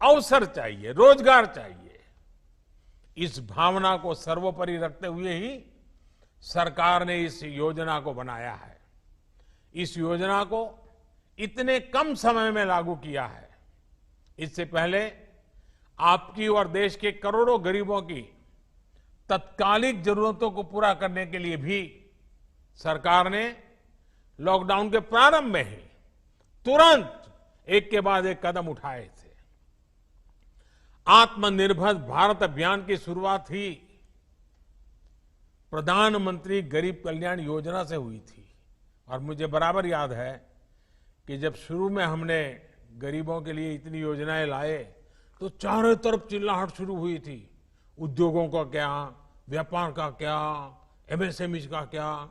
अवसर चाहिए, रोजगार चाहिए। इस भावना को सर्वोपरि रखते हुए ही सरकार ने इस योजना को बनाया है। इस योजना को इतने कम समय में लागू किया है। इससे पहले आपकी और देश के करोड़ों गरीबों की तत्कालिक जरूरतों को पूरा करने के लिए भी सरकार ने लॉकडाउन के प्रारंभ में ही तुरंत एक के बाद एक कदम उठाए थे। आत्मनिर्भर भारत अभियान की शुरुआत ही प्रधानमंत्री गरीब कल्याण योजना से हुई थी। और मुझे बराबर याद है कि जब शुरू में हमने गरीबों के लिए इतनी योजनाएं लाए, तो चारों तरफ चिल्लाहट शुरू हुई थी। उद्योगों का क्या, व्यापार का क्या, एमएसएमई का क्या,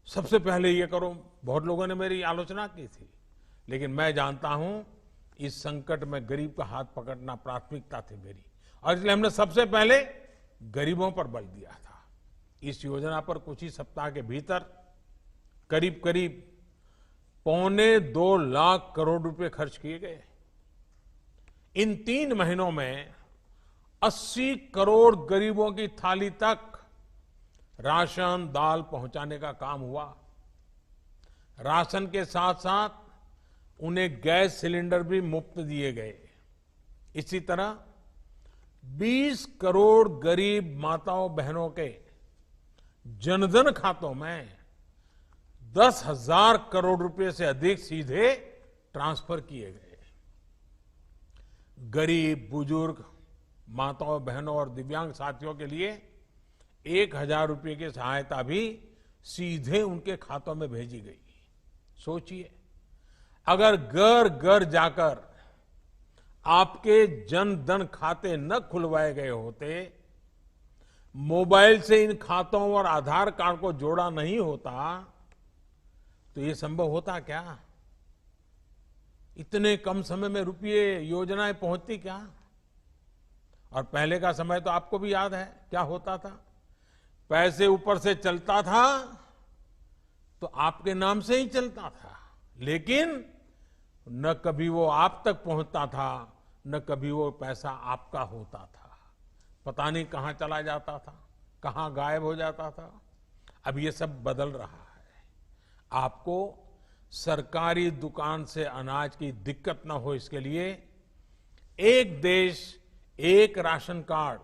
सबसे पहले ये करो। बहुत लोगों ने मेरी आलोचना की थी, लेकिन मैं जानता हूं इस संकट में गरीब का हाथ पकड़ना प्राथमिकता थी मेरी, और इसलिए हमने सबसे पहले गरीबों पर बल दिया था। इस योजना पर कुछ ही सप्ताह के भीतर करीब करीब 1.25 लाख करोड़ रुपए खर्च किए गए। इन 3 महीनों में 80 करोड़ गरीबों की थाली तक राशन दाल पहुंचाने का काम हुआ। राशन के साथ साथ उन्हें गैस सिलेंडर भी मुफ्त दिए गए। इसी तरह 20 करोड़ गरीब माताओं बहनों के जनधन खातों में 10,000 करोड़ रुपए से अधिक सीधे ट्रांसफर किए गए। गरीब, बुजुर्ग, माताओं बहनों और दिव्यांग साथियों के लिए 1,000 रुपए की सहायता भी सीधे उनके खातों में भेजी गई। सोचिए, अगर घर घर जाकर आपके जन धन खाते न खुलवाए गए होते, मोबाइल से इन खातों और आधार कार्ड को जोड़ा नहीं होता, तो ये संभव होता क्या? इतने कम समय में रुपये योजनाएं पहुंचती क्या? और पहले का समय तो आपको भी याद है क्या होता था। पैसे ऊपर से चलता था तो आपके नाम से ही चलता था, लेकिन न कभी वो आप तक पहुंचता था, न कभी वो पैसा आपका होता था। पता नहीं कहां चला जाता था, कहां गायब हो जाता था। अब ये सब बदल रहा है। आपको सरकारी दुकान से अनाज की दिक्कत न हो, इसके लिए एक देश एक राशन कार्ड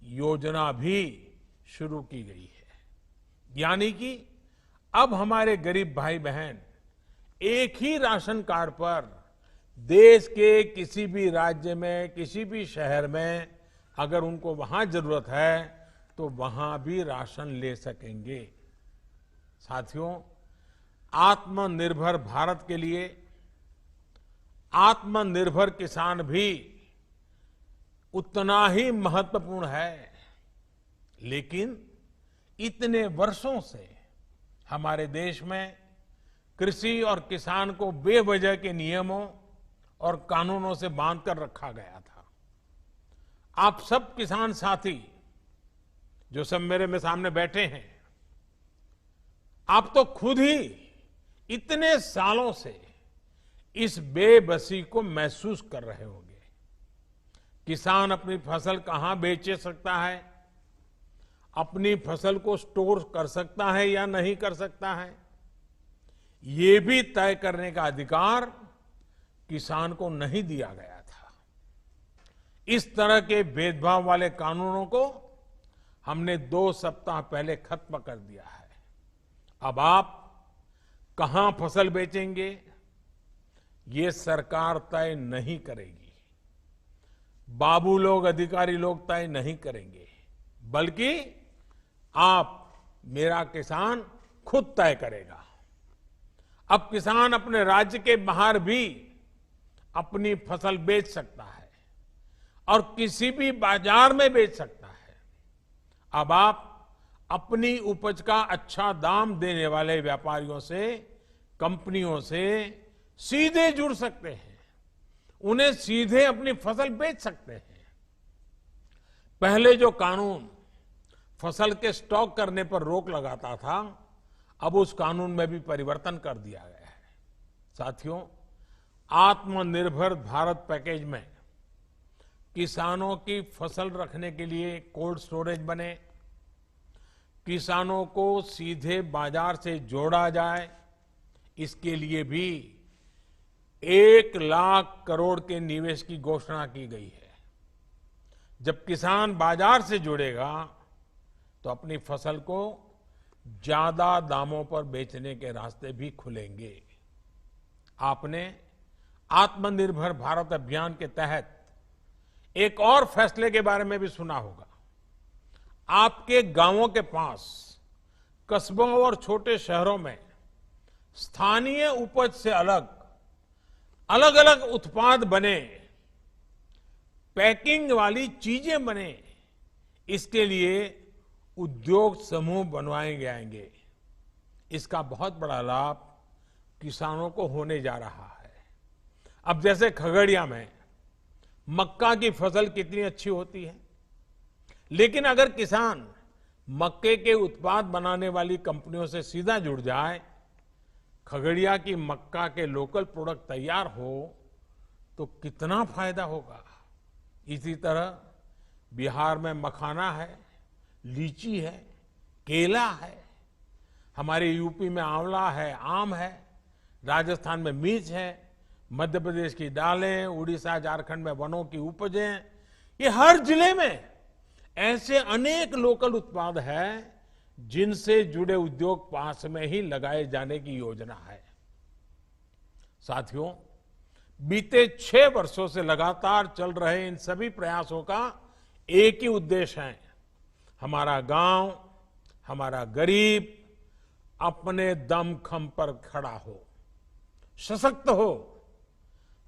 योजना भी शुरू की गई है। यानी कि अब हमारे गरीब भाई बहन एक ही राशन कार्ड पर देश के किसी भी राज्य में, किसी भी शहर में अगर उनको वहां जरूरत है तो वहां भी राशन ले सकेंगे। साथियों, आत्मनिर्भर भारत के लिए आत्मनिर्भर किसान भी उतना ही महत्वपूर्ण है। लेकिन इतने वर्षों से हमारे देश में कृषि और किसान को बेवजह के नियमों और कानूनों से बांधकर रखा गया था। आप सब किसान साथी जो सब मेरे में सामने बैठे हैं, आप तो खुद ही इतने सालों से इस बेबसी को महसूस कर रहे होंगे। किसान अपनी फसल कहां बेच सकता है, अपनी फसल को स्टोर कर सकता है या नहीं कर सकता है, ये भी तय करने का अधिकार किसान को नहीं दिया गया था। इस तरह के भेदभाव वाले कानूनों को हमने 2 सप्ताह पहले खत्म कर दिया है। अब आप कहां फसल बेचेंगे, ये सरकार तय नहीं करेगी, बाबू लोग, अधिकारी लोग तय नहीं करेंगे, बल्कि आप, मेरा किसान खुद तय करेगा। अब किसान अपने राज्य के बाहर भी अपनी फसल बेच सकता है और किसी भी बाजार में बेच सकता है। अब आप अपनी उपज का अच्छा दाम देने वाले व्यापारियों से, कंपनियों से सीधे जुड़ सकते हैं, उन्हें सीधे अपनी फसल बेच सकते हैं। पहले जो कानून फसल के स्टॉक करने पर रोक लगाता था, अब उस कानून में भी परिवर्तन कर दिया गया है। साथियों, आत्मनिर्भर भारत पैकेज में किसानों की फसल रखने के लिए कोल्ड स्टोरेज बने, किसानों को सीधे बाजार से जोड़ा जाए, इसके लिए भी 1 लाख करोड़ के निवेश की घोषणा की गई है। जब किसान बाजार से जुड़ेगा तो अपनी फसल को ज्यादा दामों पर बेचने के रास्ते भी खुलेंगे। आपने आत्मनिर्भर भारत अभियान के तहत एक और फैसले के बारे में भी सुना होगा। आपके गांवों के पास, कस्बों और छोटे शहरों में स्थानीय उपज से अलग अलग उत्पाद बने, पैकिंग वाली चीजें बने, इसके लिए उद्योग समूह बनवाए जाएंगे। इसका बहुत बड़ा लाभ किसानों को होने जा रहा है। अब जैसे खगड़िया में मक्का की फसल कितनी अच्छी होती है, लेकिन अगर किसान मक्के के उत्पाद बनाने वाली कंपनियों से सीधा जुड़ जाए, खगड़िया की मक्का के लोकल प्रोडक्ट तैयार हो, तो कितना फायदा होगा। इसी तरह बिहार में मखाना है, लीची है, केला है, हमारे यूपी में आंवला है, आम है, राजस्थान में मिर्च है, मध्य प्रदेश की दालें, उड़ीसा झारखंड में वनों की उपजें, ये हर जिले में ऐसे अनेक लोकल उत्पाद हैं जिनसे जुड़े उद्योग पास में ही लगाए जाने की योजना है। साथियों, बीते 6 वर्षों से लगातार चल रहे इन सभी प्रयासों का एक ही उद्देश्य है, हमारा गांव, हमारा गरीब अपने दमखम पर खड़ा हो, सशक्त हो,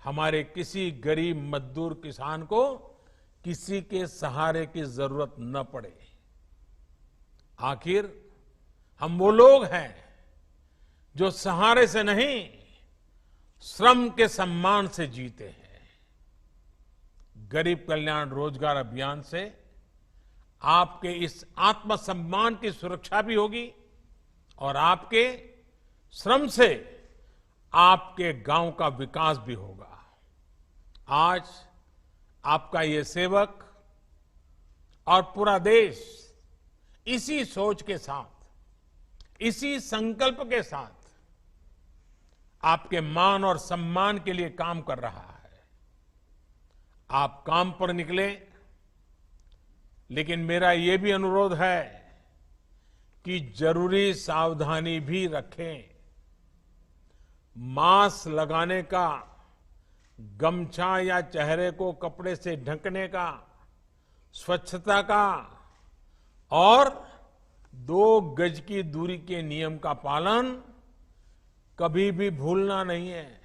हमारे किसी गरीब मजदूर किसान को किसी के सहारे की जरूरत न पड़े। आखिर हम वो लोग हैं जो सहारे से नहीं, श्रम के सम्मान से जीते हैं। गरीब कल्याण रोजगार अभियान से आपके इस आत्मसम्मान की सुरक्षा भी होगी और आपके श्रम से आपके गांव का विकास भी होगा। आज आपका ये सेवक और पूरा देश इसी सोच के साथ, इसी संकल्प के साथ आपके मान और सम्मान के लिए काम कर रहा है। आप काम पर निकले, लेकिन मेरा ये भी अनुरोध है कि जरूरी सावधानी भी रखें। मास्क लगाने का गमछा या चेहरे को कपड़े से ढकने का, स्वच्छता का और 2 गज की दूरी के नियम का पालन कभी भी भूलना नहीं है।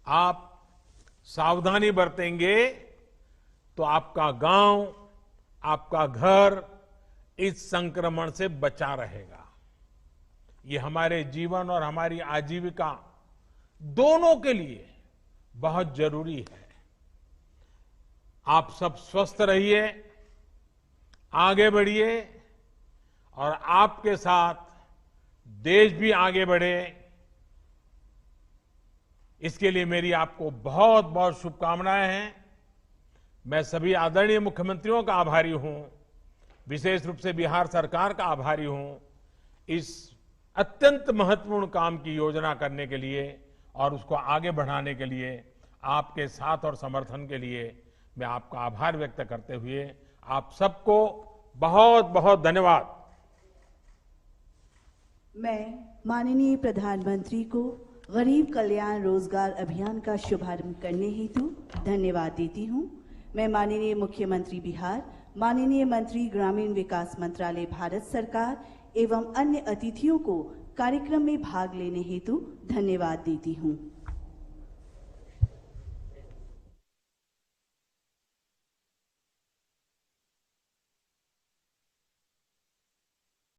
आप सावधानी बरतेंगे तो आपका गांव, आपका घर इस संक्रमण से बचा रहेगा। ये हमारे जीवन और हमारी आजीविका दोनों के लिए बहुत जरूरी है। आप सब स्वस्थ रहिए, आगे बढ़िए और आपके साथ देश भी आगे बढ़े, इसके लिए मेरी आपको बहुत बहुत शुभकामनाएं हैं। मैं सभी आदरणीय मुख्यमंत्रियों का आभारी हूं, विशेष रूप से बिहार सरकार का आभारी हूं इस अत्यंत महत्वपूर्ण काम की योजना करने के लिए और उसको आगे बढ़ाने के लिए। आपके साथ और समर्थन के लिए मैं आपका आभार व्यक्त करते हुए आप सबको बहुत बहुत धन्यवाद।
मैं माननीय प्रधानमंत्री को गरीब कल्याण रोजगार अभियान का शुभारंभ करने हेतु धन्यवाद देती हूं। मैं माननीय मुख्यमंत्री बिहार, माननीय मंत्री ग्रामीण विकास मंत्रालय भारत सरकार एवं अन्य अतिथियों को कार्यक्रम में भाग लेने हेतु धन्यवाद देती हूं।